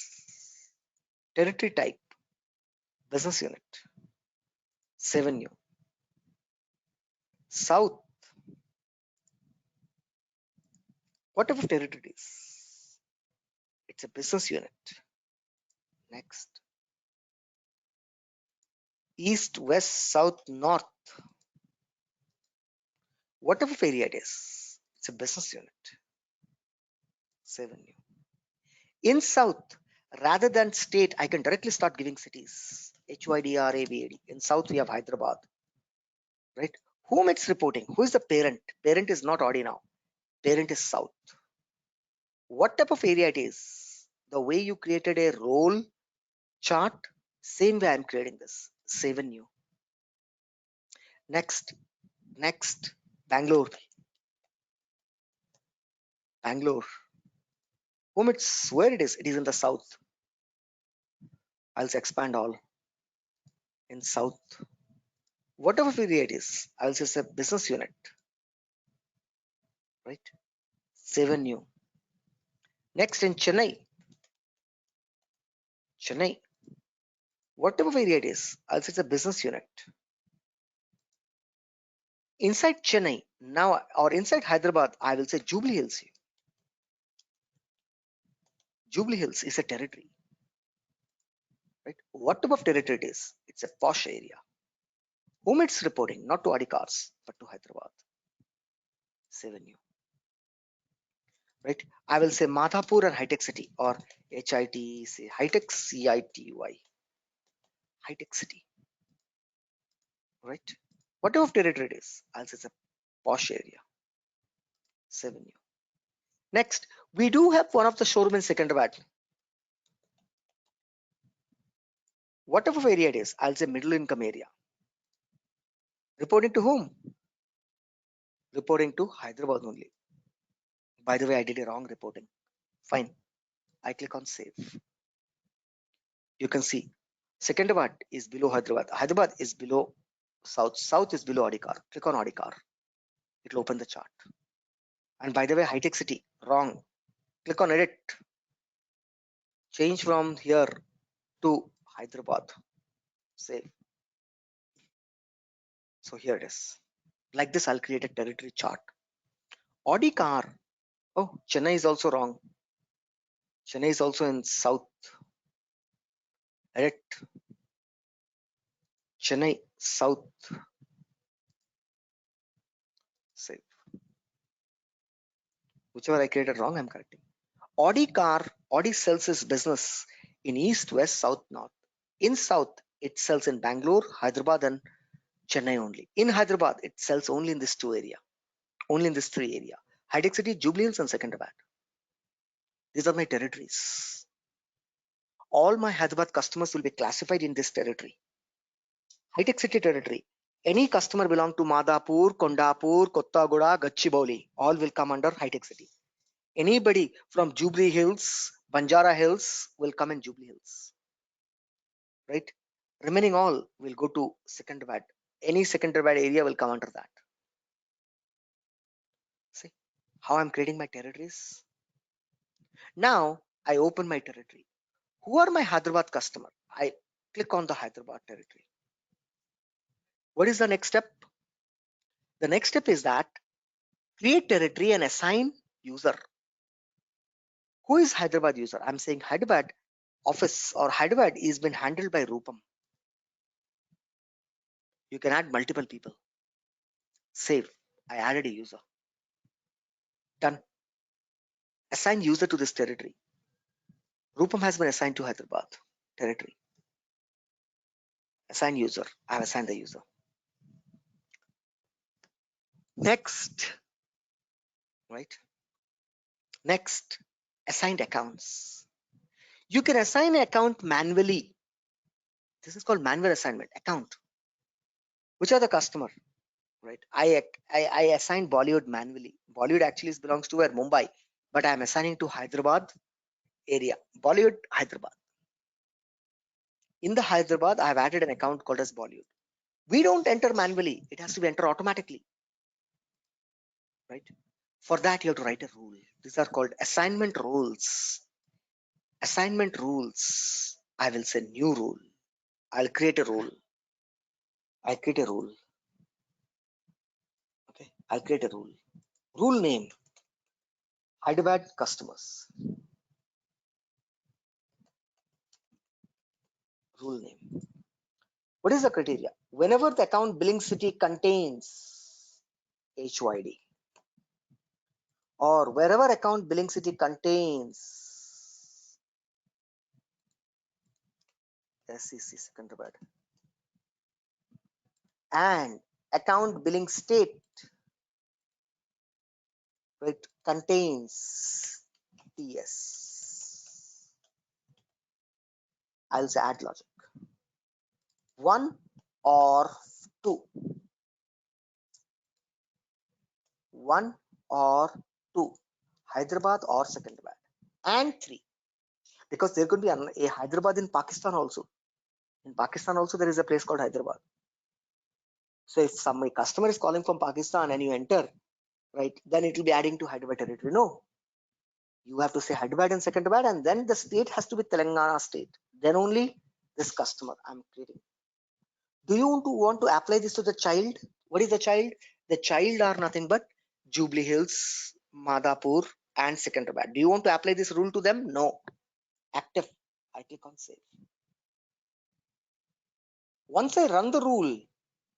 S2: Territory type. Business unit. Save and new. South. What type of territory it is? It's a business unit. Next. East, west, south, north. What type of area it is? It's a business unit. Save and new. In south, rather than state, I can directly start giving cities. HYDRABAD. In south, we have Hyderabad. Right? Whom it's reporting? Who is the parent? Parent is not Audi now. Parent is south. What type of area it is? The way you created a role chart, same way I'm creating this. Save and new. Next, Bangalore. Bangalore. Whom it's where it is? It is in the south. I'll say expand all. In south. Whatever area it is, I'll say it's a business unit. Right? Save and new. Next in Chennai. Chennai. Whatever area it is, I'll say it's a business unit. Inside Chennai, now or inside Hyderabad, I will say Jubilee Hills. Jubilee Hills is a territory. Right? What type of territory it is? It's a posh area. Whom it's reporting, not to Audi cars, but to Hyderabad. Save and new. Right? I will say Madhapur and High Tech City or HIT, say High Tech CITY. High Tech City. Right? What type of territory it is? I'll say it's a posh area. Save and new. Next, we do have one of the showroom in Secunderabad. What type of area it is? I'll say middle income area. Reporting to whom? Reporting to Hyderabad only. By the way, I did a wrong reporting. Fine. I click on save. You can see Secunderabad is below Hyderabad. Hyderabad is below South. South is below Odikar. Click on Odikar. It will open the chart. And by the way, high-tech city, wrong. Click on edit. Change from here to Hyderabad. Save. So here it is. Like this, I'll create a territory chart. Odikar. Oh, Chennai is also wrong. Chennai is also in South. Edit. Chennai, South. Save. Whichever I created wrong, I'm correcting. Audi sells its business in East, West, South, North. In South, it sells in Bangalore, Hyderabad, and Chennai only. In Hyderabad, it sells only in this two area, only in this three area. High-tech city, Jubilee Hills, and Secunderabad. These are my territories. All my Hyderabad customers will be classified in this territory. High-tech city territory. Any customer belong to Madhapur, Kondapur, Kottagoda, Gachibowli, all will come under high-tech city. Anybody from Jubilee Hills, Banjara Hills will come in Jubilee Hills. Right? Remaining all will go to Secunderabad. Any Secunderabad area will come under that. See how I'm creating my territories? Now I open my territory. Who are my Hyderabad customer? I click on the Hyderabad territory. What is the next step? The next step is that create territory and assign user. Who is Hyderabad user? I'm saying Hyderabad office or Hyderabad is been handled by Rupam. You can add multiple people. Save. I added a user. Done. Assign user to this territory. Rupam has been assigned to Hyderabad territory. Assign user. I have assigned the user. Next, right? Next, assigned accounts. You can assign an account manually. This is called manual assignment account. Which are the customer, right? I assigned Bollywood manually. Bollywood actually belongs to where Mumbai, but I am assigning to Hyderabad area. Bollywood, Hyderabad. In the Hyderabad, I have added an account called as Bollywood. We don't enter manually. It has to be entered automatically, right? For that, you have to write a rule. These are called assignment rules. Assignment rules. I will say new rule. I'll create a rule. I'll create a rule. Okay. I'll create a rule. Rule name. Hyderabad customers. Rule name. What is the criteria? Whenever the account billing city contains HYD or wherever account billing city contains SCC Secunderabad and account billing state, right, contains TS. I'll say add logic. 1 or 2. 1 or 2. Hyderabad or Secunderabad. And 3. Because there could be a Hyderabad in Pakistan also. In Pakistan also there is a place called Hyderabad. So if some customer is calling from Pakistan and you enter, right, then it will be adding to Hyderabad territory. No. You have to say Hyderabad and Secunderabad and then the state has to be Telangana state. Then only this customer I'm creating. Do you want to apply this to the child? What is the child? The child are nothing but Jubilee Hills, Madhapur, and Secunderabad. Do you want to apply this rule to them? No. Active. I click on save. Once I run the rule,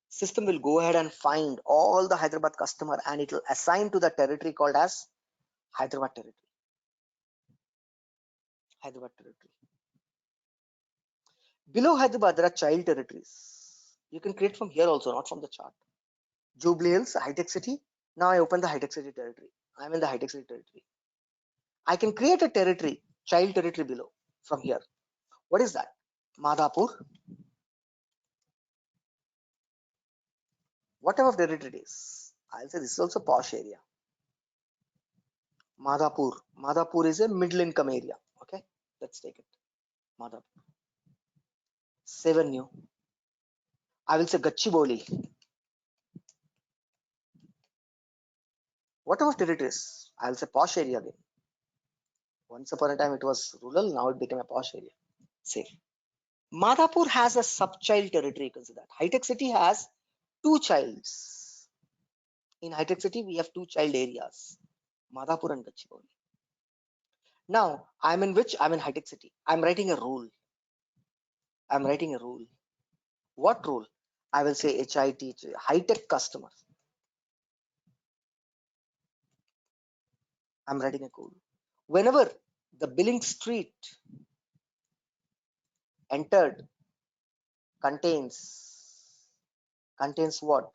S2: system will go ahead and find all the Hyderabad customer and it will assign to the territory called as Hyderabad territory. Hyderabad territory. Below Hyderabad, there are child territories. You can create from here also, not from the chart. Jubilee Hills, high-tech city. Now I open the high-tech city territory. I'm in the high-tech city territory. I can create a territory, child territory below from here. What is that? Madhapur. Whatever territory it is. I'll say this is also posh area. Madhapur. Madhapur is a middle income area. Okay, let's take it. Madhapur. 7 new. I will say Gachibowli. Whatever territories, I will say posh area again. Once upon a time it was rural, now it became a posh area. Safe. Madhapur has a sub-child territory, consider that. High-tech city has 2 childs. In high-tech city, we have 2 child areas, Madhapur and Gachibowli. Now, I'm in which? I'm in high-tech city. I'm writing a rule. I'm writing a rule. What rule? I will say HIT, high-tech customer. I'm writing a rule. Whenever the billing street entered contains what?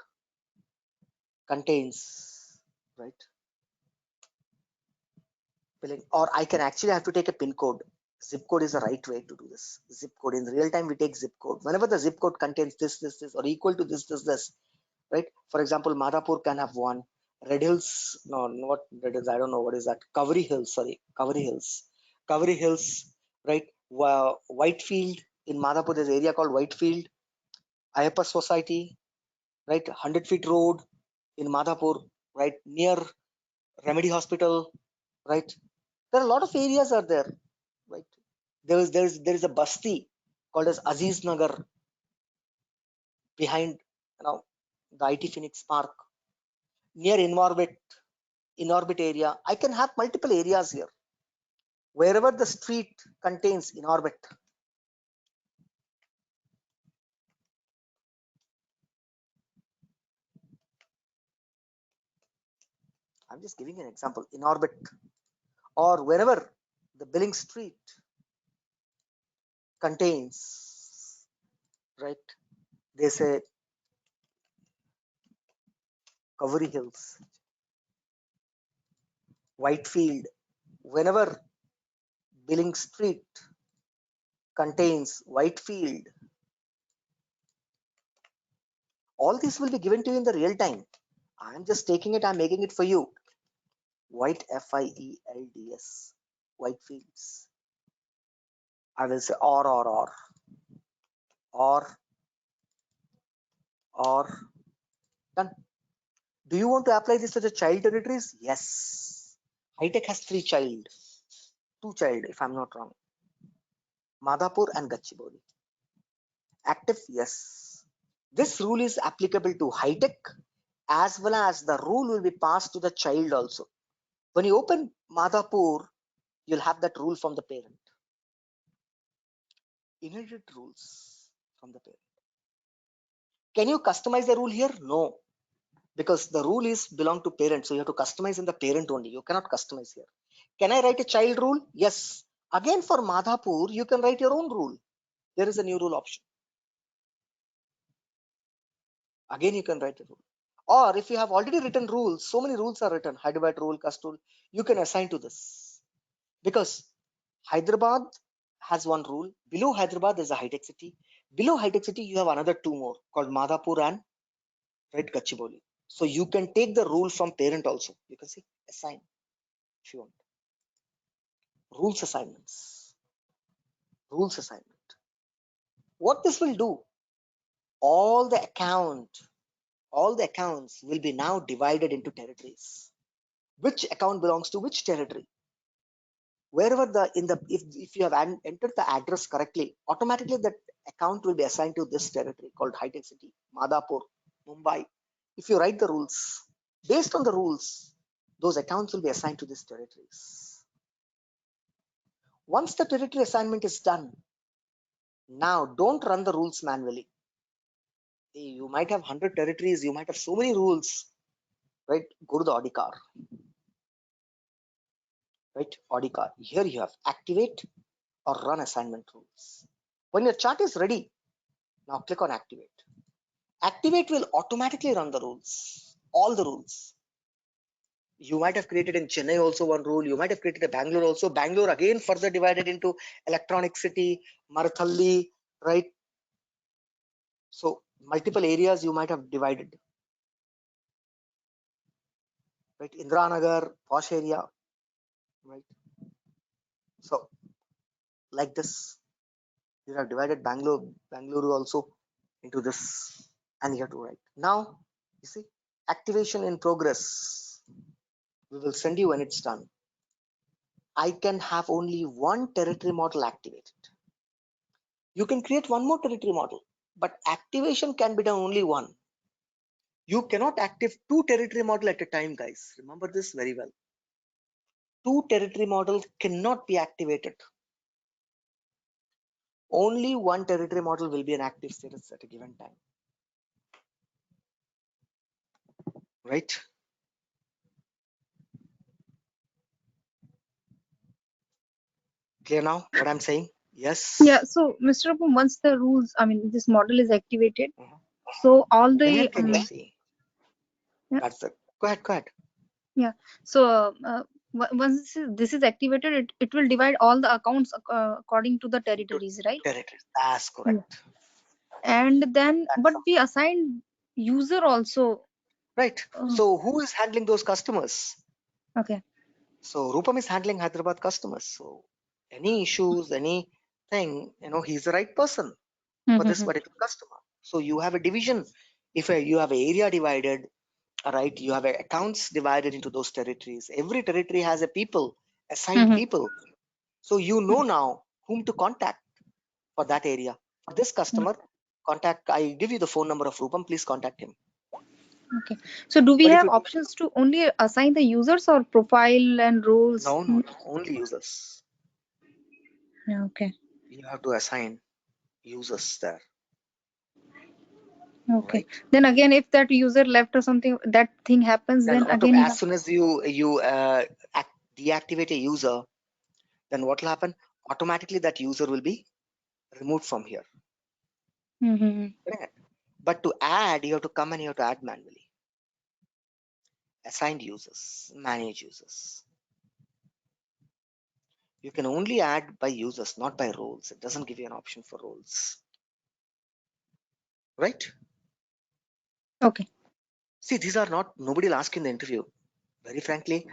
S2: Contains, right? Billing, or I can actually have to take a pin code. Zip code is the right way to do this. Zip code, in real time we take zip code. Whenever the zip code contains this, or equal to this, right? For example, Madhapur can have one. Red Hills, no, not Red Hills, I don't know what is that. Kaveri Hills, sorry, Kaveri Hills. Kaveri Hills, right? Whitefield, in Madhapur, there's an area called Whitefield. Ayappa Society, right? 100 feet road in Madhapur, right? Near Remedy Hospital, right? There are a lot of areas are there, right? There is a basti called as Aziz Nagar behind, the IT Phoenix Park, near in orbit area. I can have multiple areas here. Wherever the street contains in orbit, I'm just giving an example, in orbit, or wherever the billing street contains, right? They say Kaveri Hills, Whitefield, whenever billing street contains Whitefield, all this will be given to you in the real time. I'm just taking it, I'm making it for you. White Fields, Whitefields. I will say or done. Do you want to apply this to the child territories? Yes. High tech has 3 child, 2 child if I'm not wrong. Madhapur and Gachibowli. Active, yes. This rule is applicable to high tech as well as the rule will be passed to the child also. When you open Madhapur, you'll have that rule from the parent. Inherited rules from the parent. Can you customize the rule here? No, because the rule is belong to parent, so you have to customize in the parent only. You cannot customize here. Can I write a child rule? Yes. Again, for Madhapur, you can write your own rule. There is a new rule option. Again, you can write a rule. Or if you have already written rules, so many rules are written, Hyderabad rule, Cust rule, you can assign to this. Because Hyderabad has one rule. Below Hyderabad is a high-tech city. Below high-tech city, you have another 2 more called Madhapur and right Gachibowli. So you can take the rule from parent also. You can see assign if you want. Rules assignments. Rules assignment. What this will do? All the accounts will be now divided into territories. Which account belongs to which territory? Wherever if you have entered the address correctly, automatically that account will be assigned to this territory called high-tech city, Madhapur, Mumbai. If you write the rules, based on the rules, those accounts will be assigned to these territories. Once the territory assignment is done, now don't run the rules manually. You might have 100 territories, you might have so many rules, right? Go to the Audicar, right? Audicar. Here you have activate or run assignment rules. When your chart is ready, now click on activate. Activate will automatically run the rules, all the rules. You might have created in Chennai also one rule. You might have created a Bangalore also. Bangalore again further divided into electronic city, Marathalli, right? So multiple areas you might have divided, right? Indiranagar, posh area. right? So like this, you have divided Bangalore also into this, and you have to write. Now, you see, activation in progress. We will send you when it's done. I can have only one territory model activated. You can create one more territory model, but activation can be done only one. You cannot active two territory model at a time, guys. Remember this very well. Two territory models cannot be activated. Only one territory model will be an active status at a given time. Right? Clear now what I'm saying?
S5: Yeah,
S2: Yes.
S5: so Mr. Apu, once the rules, I mean, this model is activated,
S2: Mhm.
S5: so all
S2: When
S5: the
S2: can you see?
S5: yeah,
S2: That's it. Go ahead, go ahead.
S5: yeah. So once this is activated, it will divide all the accounts according to the
S2: To
S5: territories, right?
S2: territories. That's
S5: Yeah.
S2: correct.
S5: And then,
S2: That's
S5: but we assign user also.
S2: right. So who is handling those customers?
S5: Okay.
S2: So Rupam is handling Hyderabad customers. So any issues, anything, he's the right person for this
S5: Mm-hmm.
S2: particular customer. So you have a division. If you have an area divided, right, you have accounts divided into those territories. Every territory has a people, assigned
S5: Mm-hmm.
S2: people. So you know now whom to contact for that area. For this customer, contact. I give you the phone number of Rupam. Please contact him.
S5: Okay. So do we
S2: But if
S5: have
S2: you
S5: options to only assign the users or profile and roles?
S2: no, only users.
S5: Yeah, okay.
S2: You have to assign users there,
S5: Okay.
S2: right?
S5: Then again, if that user left or something, that thing happens,
S2: Then
S5: then again you
S2: as
S5: have.
S2: soon as you deactivate a user, then what will happen? Automatically that user will be removed from here.
S5: Mm-hmm.
S2: Correct? But to add, you have to come and you have to add manually. Assigned users, manage users. You can only add by users, not by roles. It doesn't give you an option for roles. Right?
S5: Okay.
S2: See, these are not, nobody will ask in the interview. Very frankly,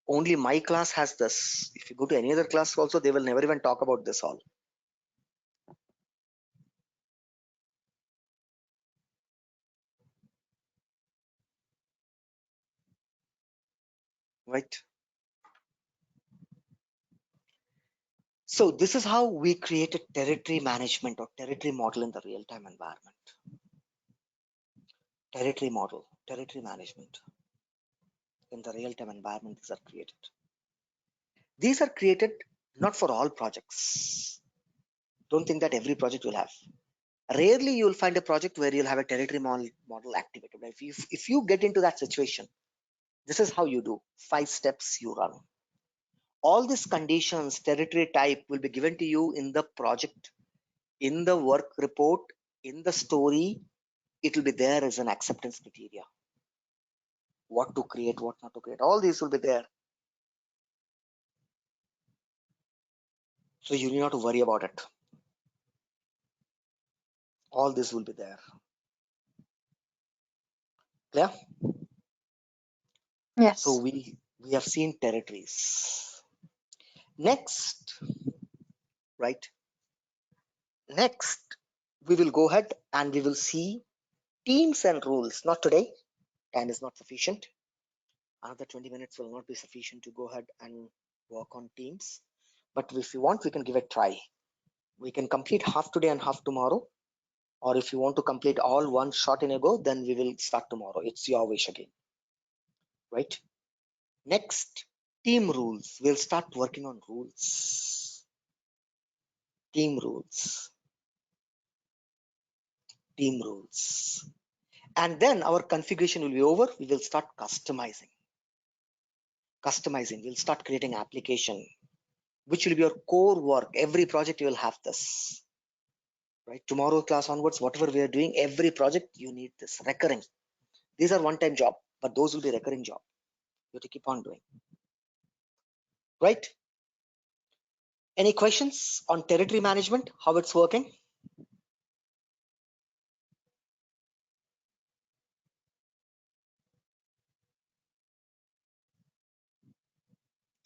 S2: only my class has this. If you go to any other class also, they will never even talk about this all. Right? So this is how we created territory management or territory model in the real-time environment. Territory model, territory management in the real-time environment, these are created. These are created not for all projects. Don't think that every project will have. Rarely you will find a project where you'll have a territory model activated. If you get into that situation, this is how you do. 5 steps you run. All these conditions, territory type will be given to you in the project, in the work report, in the story. It will be there as an acceptance criteria. What to create, what not to create. All these will be there. So you need not to worry about it. All this will be there. Clear? So
S5: Yes.
S2: we have seen territories. Next, right? Next, we will go ahead and we will see teams and rules. Not today. Time is not sufficient. Another 20 minutes will not be sufficient to go ahead and work on teams. But if you want, we can give it a try. We can complete half today and half tomorrow. Or if you want to complete all one shot in a go, then we will start tomorrow. It's your wish again. Right? Next, team rules. We'll start working on rules. Team rules. Team rules. And then our configuration will be over. We will start customizing. We'll start creating application, which will be your core work. Every project you will have this. Right? Tomorrow class onwards, whatever we are doing, every project you need this recurring. These are one-time job, but those will be recurring job. You have to keep on doing. Right? Any questions on territory management, how it's working?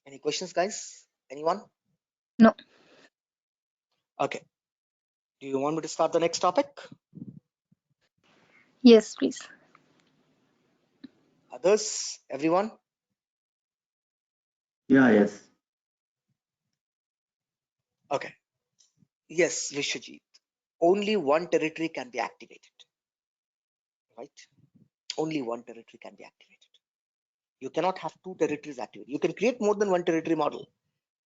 S2: Any questions, guys? Anyone?
S5: No.
S2: Okay. Do you want me to start the next topic?
S5: Yes, please.
S2: Others? Everyone?
S4: Yeah, yes.
S2: Okay. Yes, Vishwajit. Only one territory can be activated. Right? Only one territory can be activated. You cannot have two territories activated. You can create more than one territory model,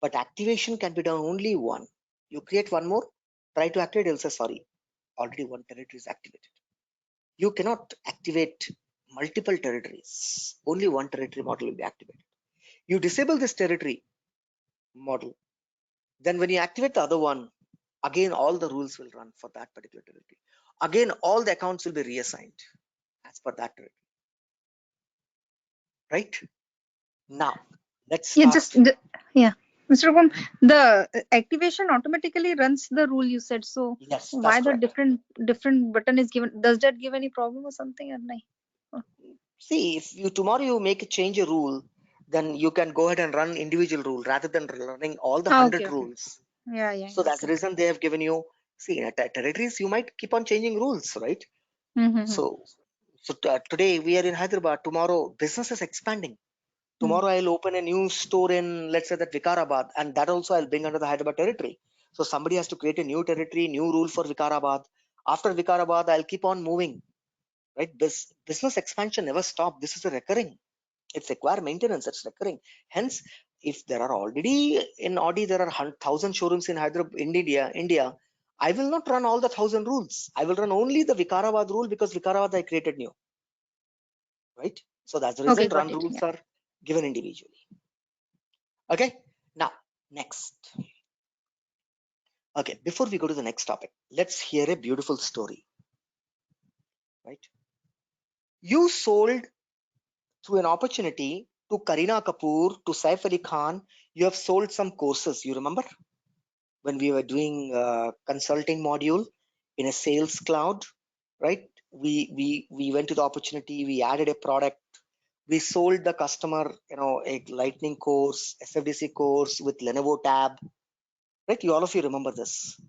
S2: but activation can be done only one. You create one more, try to activate, it'll say sorry, already one territory is activated. You cannot activate multiple territories. Only one territory model will be activated. You disable this territory model, then when you activate the other one, again all the rules will run for that particular territory. Again, all the accounts will be reassigned as per that territory. Right? Now, let's
S5: Yeah,
S2: start.
S5: yeah. Mr. Gom, the activation automatically runs the rule you said. So
S2: Yes, that's
S5: why the
S2: correct.
S5: different button is given? Does that give any problem or something or no?
S2: See, if you tomorrow you make a change a rule, then you can go ahead and run individual rule rather than running all the 100
S5: Okay.
S2: rules.
S5: Yeah.
S2: So that's the
S5: Okay.
S2: reason they have given you. See, in territories you might keep on changing rules, right?
S5: Mm-hmm.
S2: So today we are in Hyderabad. Tomorrow business is expanding. Tomorrow I'll open a new store in, let's say, that Vikarabad, and that also I'll bring under the Hyderabad territory. So somebody has to create a new territory, new rule for Vikarabad. After Vikarabad, I'll keep on moving. Right? This business expansion never stop. This is a recurring. It's require maintenance. It's recurring. Hence, if there are already in Audi there are 1,000 showrooms in Hyderabad, India, I will not run all the 1,000 rules. I will run only the Vikarabad rule because Vikarabad I created new. Right? So that's the
S5: Okay,
S2: reason
S5: got
S2: run
S5: it.
S2: rules
S5: Yeah.
S2: are given individually. Okay. Now, next. Okay, before we go to the next topic, let's hear a beautiful story. Right? You sold through an opportunity to Kareena Kapoor, to Saif Ali Khan. You have sold some courses. You remember when we were doing consulting module in a sales cloud, right? We went to the opportunity. We added a product. We sold the customer, a lightning course, SFDC course with Lenovo tab. Right? You all of you remember this.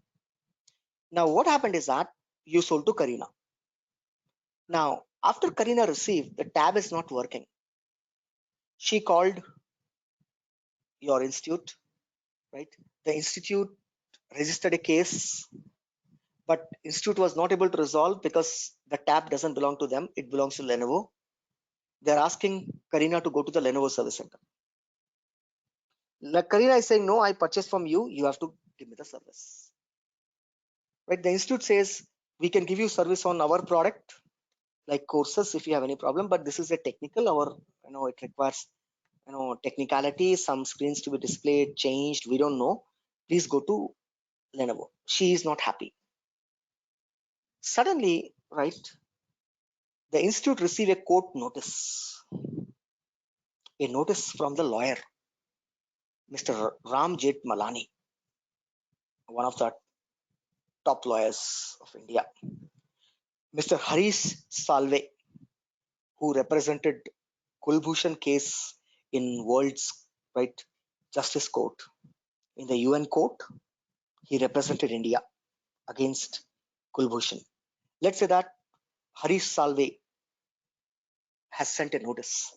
S2: Now, what happened is that you sold to Kareena. Now, after Kareena received, the tab is not working. She called your institute, right? The institute registered a case, but institute was not able to resolve because the tab doesn't belong to them. It belongs to Lenovo. They're asking Kareena to go to the Lenovo service center. Like Kareena is saying, no, I purchased from you. You have to give me the service. Right? The institute says, we can give you service on our product, like courses if you have any problem, but this is a technical, it requires technicality, some screens to be displayed, changed, we don't know. Please go to Lenovo. She is not happy. Suddenly, right, the institute received a court notice, a notice from the lawyer, Mr. Ram Malani, one of the top lawyers of India, Mr. Harish Salve, who represented Kulbhushan case in world's, right, justice court. In the UN court, he represented India against Kulbhushan. Let's say that Harish Salve has sent a notice,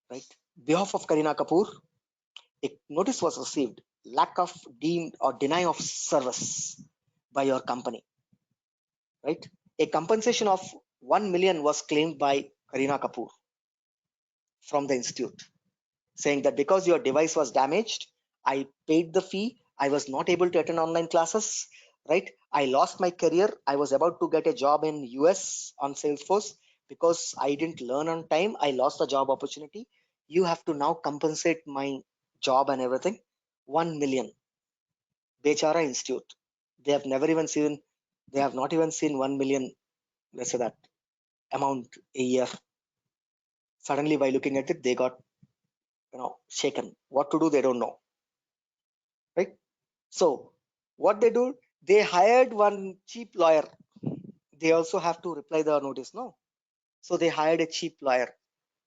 S2: right? Behalf of Kareena Kapoor, a notice was received, lack of deemed or deny of service by your company, right? A compensation of 1 million was claimed by Kareena Kapoor from the institute, saying that because your device was damaged, I paid the fee. I was not able to attend online classes, right? I lost my career. I was about to get a job in US on Salesforce. Because I didn't learn on time, I lost the job opportunity. You have to now compensate my job and everything. 1 million. Bechara Institute. They have never even seen, they have not even seen 1 million, let's say that amount a year. Suddenly by looking at it, they got shaken. What to do, they don't know. Right? So what they do, they hired one cheap lawyer. They also have to reply the notice, no? So they hired a cheap lawyer.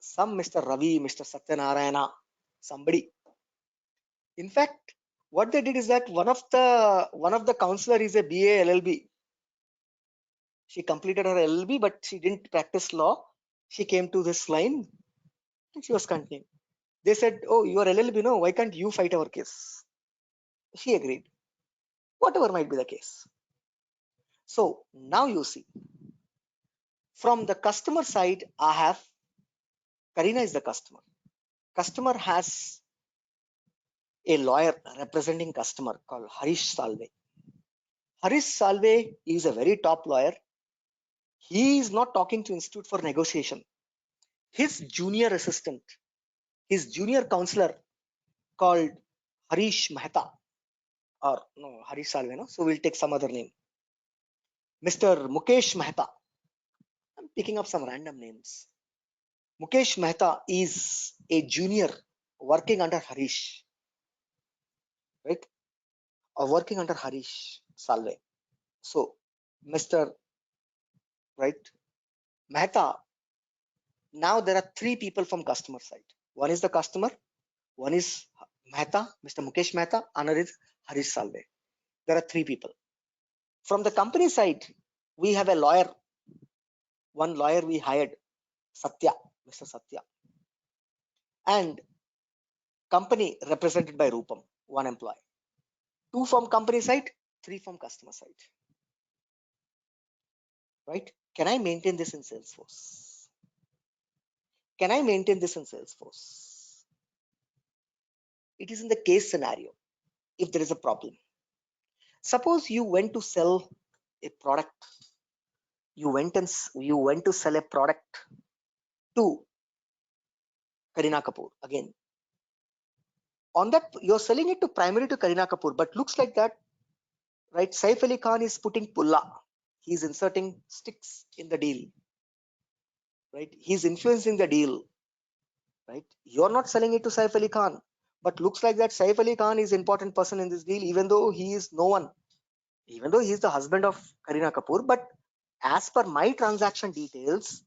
S2: Some Mr. Ravi, Mr. Satyanarayana, somebody. In fact, what they did is that one of the counselor is a BA LLB. She completed her LLB, but she didn't practice law. She came to this line and she was continuing. They said, "Oh, you are LLB, no? Why can't you fight our case?" She agreed. Whatever might be the case. So now you see, from the customer side, I have Karina is the customer. Customer has a lawyer representing customer called Harish Salve. Harish Salve is a very top lawyer. He is not talking to institute for negotiation. His junior assistant, his junior counselor called Harish Mehta, or no, Harish Salve, no? So we'll take some other name. Mr. Mukesh Mehta. I'm picking up some random names. Mukesh Mehta is a junior working under Harish, right? Or working under Harish Salve. So, Mr. Right Mehta, now there are three people from customer side. One is the customer, one is Mehta, Mr. Mukesh Mehta, another is Harish Salve. There are three people. From the company side, we have a lawyer. One lawyer we hired, Satya, Mr. Satya. And company represented by Rupam, one employee. Two from company side, three from customer side. Right? Can I maintain this in Salesforce? Can I maintain this in Salesforce? It is in the case scenario. If there is a problem, suppose you went to sell a product, you went to sell a product to Kareena Kapoor. Again, on that you're selling it to primarily to Kareena Kapoor, but looks like that, right? Saif Ali Khan is putting pulla, he's inserting sticks in the deal, right? He's influencing the deal, right? You're not selling it to Saif Ali Khan, but looks like that Saif Ali Khan is important person in this deal, even though he is no one, even though he's the husband of Kareena Kapoor. But as per my transaction details,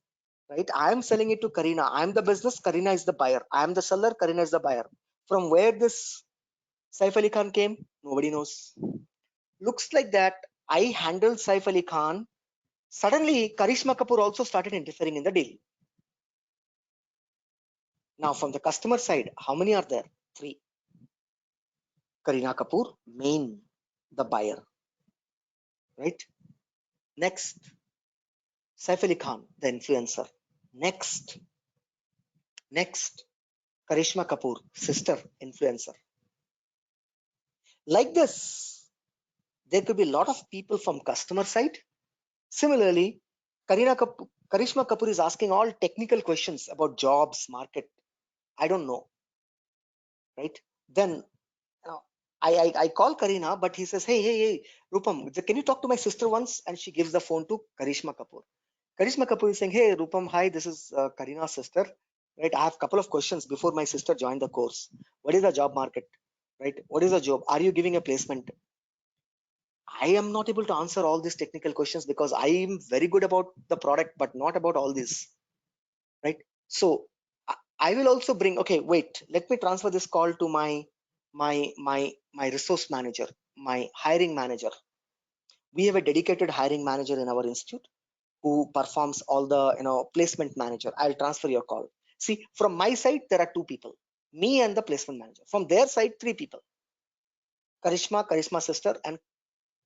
S2: right, I am selling it to Kareena. I am the business, Kareena is the buyer. I am the seller, Kareena is the buyer. From where this Saif Ali Khan came, nobody knows. Looks like that I handled Saif Ali Khan. Suddenly, Karishma Kapoor also started interfering in the deal. Now, from the customer side, how many are there? Three. Kareena Kapoor, main, the buyer, right? Next, Saif Ali Khan, the influencer. Next, Karishma Kapoor, sister, influencer. Like this, there could be a lot of people from customer side. Similarly, Karishma Kapoor is asking all technical questions about jobs, market. I don't know, right? Then I call Kareena, but he says, hey, Rupam, can you talk to my sister once? And she gives the phone to Karishma Kapoor. Karishma Kapoor is saying, hey, Rupam, hi, this is Kareena's sister, right? I have a couple of questions before my sister joined the course. What is the job market, right? What is the job? Are you giving a placement? I am not able to answer all these technical questions because I am very good about the product, but not about all this, right? So I will also bring, okay, wait, let me transfer this call to my resource manager, my hiring manager. We have a dedicated hiring manager in our institute who performs all the placement manager. I'll transfer your call. See, from my side there are two people, me and the placement manager. From their side, three people, Karishma sister, and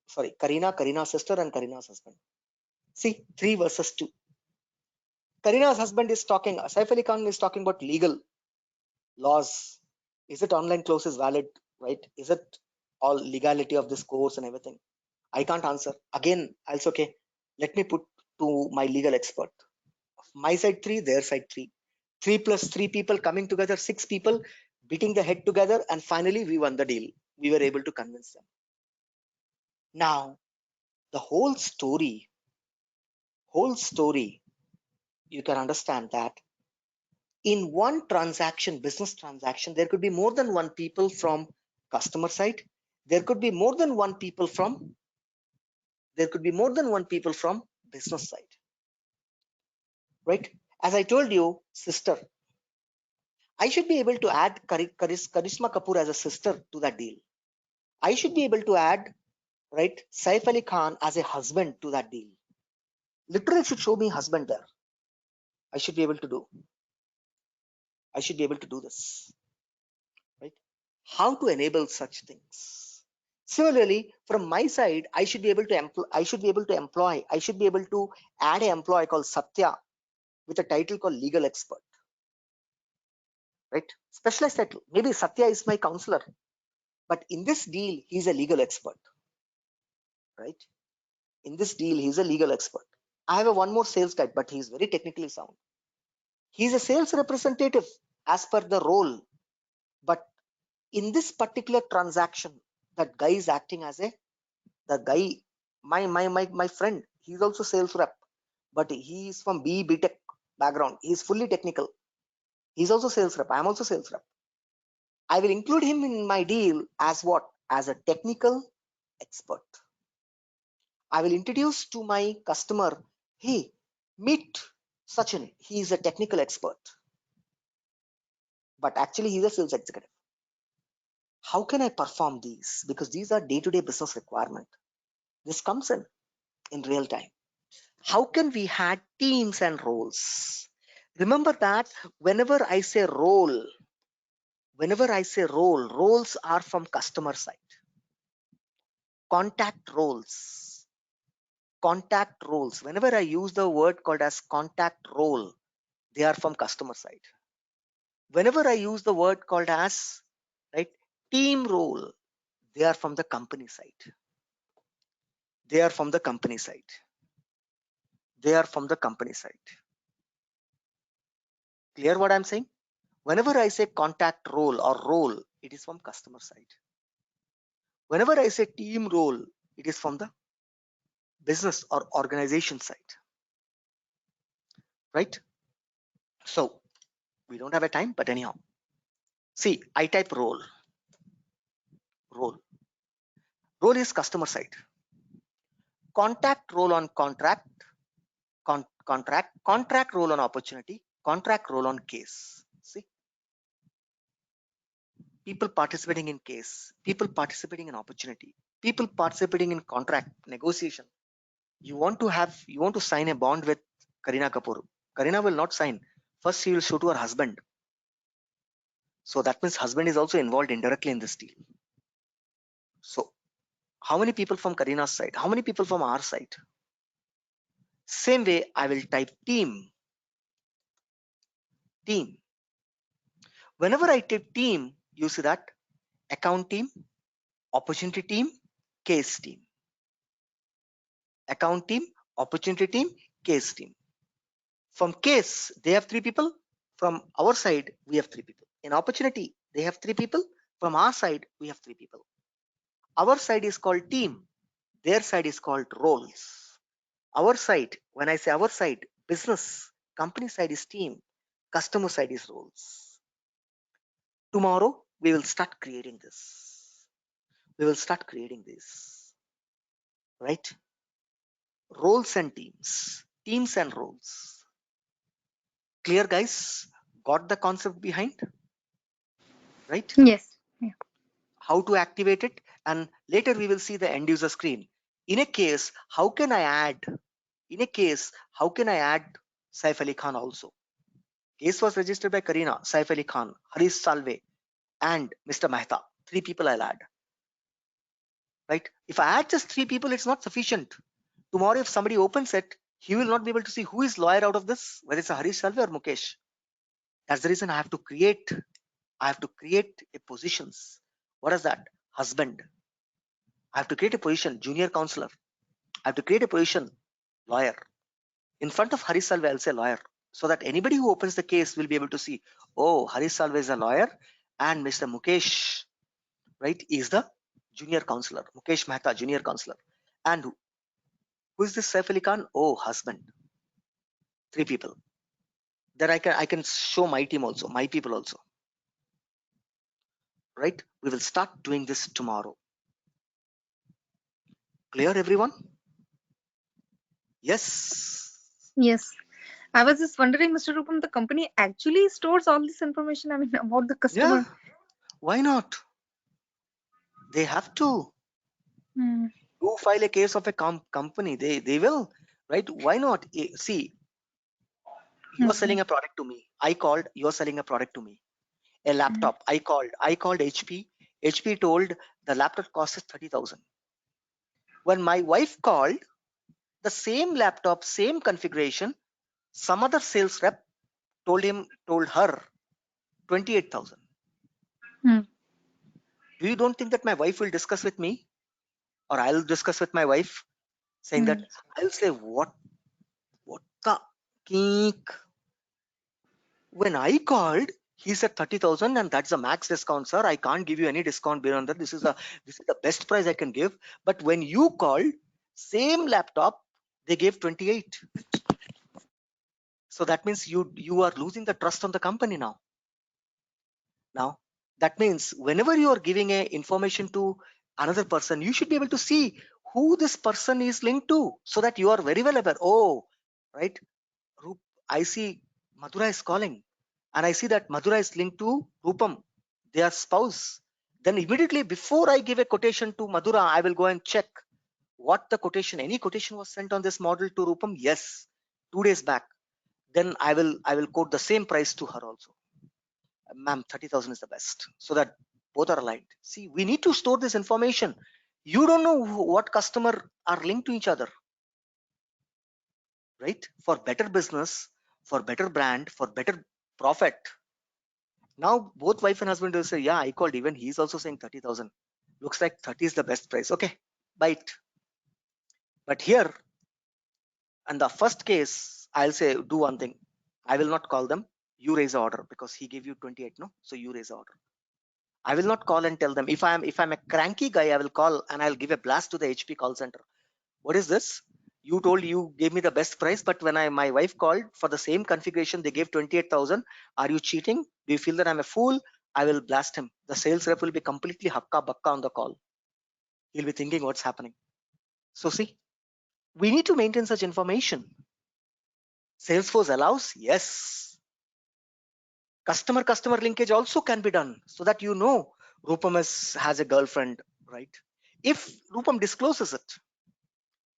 S2: sorry, Kareena's sister, and Kareena's husband. See, 3 versus 2. Kareena's husband is talking, Saif Ali Khan is talking about legal laws. Is it online close is valid, right? Is it all legality of this course and everything? I can't answer. Again, also, okay, let me put to my legal expert. My side 3, their side 3. 3 plus 3 people coming together, 6 people beating the head together, and finally we won the deal. We were able to convince them. Now, the whole story, you can understand that in one transaction, business transaction, there could be more than one people from customer side. There could be more than one people from business side, right? As I told you, sister, I should be able to add Karisma Kapoor as a sister to that deal. I should be able to add, right, Saif Ali Khan as a husband to that deal. Literally, it should show me husband there. I should be able to do. I should be able to do this, right? How to enable such things? Similarly, from my side, I should be able to employ. I should be able to add an employee called Satya with a title called legal expert, right? Specialized title. Maybe Satya is my counselor, but in this deal, he's a legal expert, right? In this deal, he's a legal expert. I have one more sales guy, but he's very technically sound. He's a sales representative as per the role, but in this particular transaction, that guy is acting as the guy, my friend. He's also sales rep, but he is from B.Tech background. He's fully technical. He's also sales rep. I'm also sales rep. I will include him in my deal as what? As a technical expert. I will introduce to my customer, hey, meet Sachin. He is a technical expert, but actually he's a sales executive. How can I perform these? Because these are day-to-day business requirement. This comes in real time. How can we add teams and roles? Remember that whenever I say role, roles are from customer side. Contact roles. Whenever I use the word called as contact role, they are from customer side. Whenever I use the word called as, right, team role, they are from the company side. They are from the company side. Clear what I'm saying? Whenever I say contact role or role, it is from customer side. Whenever I say team role, it is from the business or organization side, right? So we don't have a time, but anyhow, see, I type role. Role is customer side. Contact role on contract, contract role on opportunity, contract role on case. See, people participating in case, people participating in opportunity, people participating in contract negotiation. You want to sign a bond with Kareena Kapoor. Kareena will not sign. First, she will show to her husband. So that means husband is also involved indirectly in this deal. So how many people from Kareena's side? How many people from our side? Same way, I will type team. Whenever I type team, you see that account team, opportunity team, case team. Account team, opportunity team, case team. From case, they have 3 people. From our side, we have 3 people. In opportunity, they have 3 people. From our side, we have 3 people. Our side is called team. Their side is called roles. Our side, when I say our side, business, company side is team, customer side is roles. Tomorrow, we will start creating this. Right? Roles and teams and roles. Clear, guys? Got the concept behind? Right?
S5: Yes. Yeah.
S2: How to activate it, and later we will see the end user screen. In a case, how can I add Saif Ali Khan also? Case was registered by Kareena, Saif Ali Khan, Harish Salve, and Mr. Mehta. 3 people I'll add. Right? If I add just 3 people, it's not sufficient. Tomorrow, if somebody opens it, he will not be able to see who is lawyer out of this, whether it's a Harish Salve or Mukesh. That's the reason I have to create a positions. What is that? Husband. I have to create a position, junior counselor. I have to create a position, lawyer. In front of Harish Salve, I'll say lawyer, so that anybody who opens the case will be able to see, oh, Harish Salve is a lawyer and Mr. Mukesh, right, is the junior counselor. Mukesh Mehta, junior counselor. And who is this Saif Ali Khan? Oh, husband. 3 people. Then I can show my team also, my people also. Right? We will start doing this tomorrow. Clear, everyone? Yes.
S5: Yes. I was just wondering, Mr. Rupam, the company actually stores all this information, I mean, about the customer.
S2: Yeah, why not? They have to.
S5: Hmm.
S2: You file a case of a company, they will, right? Why not? See, you are selling a product to me. I called, you're selling a product to me. A laptop. I called HP. HP told the laptop cost is 30,000. When my wife called, the same laptop, same configuration, some other sales rep told her 28,000.
S5: Hmm.
S2: Do you don't think that my wife will discuss with me, or I'll discuss with my wife, saying that I'll say what the geek? When I called, he said 30,000 and that's the max discount, sir. I can't give you any discount beyond that. This is the best price I can give. But when you called, same laptop, they gave 28. So that means you are losing the trust on the company now. Now that means whenever you are giving a information to another person, you should be able to see who this person is linked to, so that you are very well aware. Oh, right. I see Madhura is calling, and I see that Madhura is linked to Rupam, their spouse. Then immediately before I give a quotation to Madhura, I will go and check what the quotation, any quotation was sent on this model to Rupam. Yes, 2 days back. Then I will quote the same price to her also. Ma'am, 30,000 is the best, so that both are aligned. See, we need to store this information. You don't know what customer are linked to each other, right? For better business, for better brand, for better profit. Now both wife and husband will say, yeah, I called, even he's also saying 30,000. Looks like 30 is the best price. Okay, buy it. But here, in the first case, I'll say, do one thing. I will not call them. You raise the order, because he gave you 28, no? So you raise the order. I will not call and tell them. If I'm a cranky guy, I will call and I'll give a blast to the HP call center. What is this? You told you gave me the best price, but when my wife called for the same configuration, they gave 28,000. Are you cheating? Do you feel that I'm a fool? I will blast him. The sales rep will be completely hakka bakka on the call. He'll be thinking what's happening. So see, we need to maintain such information. Salesforce allows, yes. Customer linkage also can be done, so that you know Rupam has a girlfriend, right? If Rupam discloses it,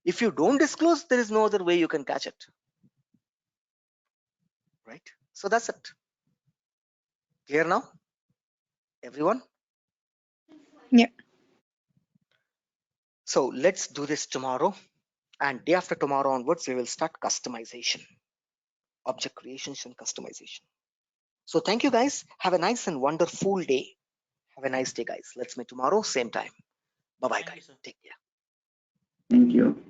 S2: if you don't disclose, there is no other way you can catch it, right? So that's it. Clear now, everyone?
S5: Yeah.
S2: So let's do this tomorrow, and day after tomorrow onwards, we will start customization, object creations and customization. So thank you guys. Have a nice and wonderful day. Have a nice day, guys. Let's meet tomorrow, same time. Bye bye, guys. Take care.
S4: Thank you.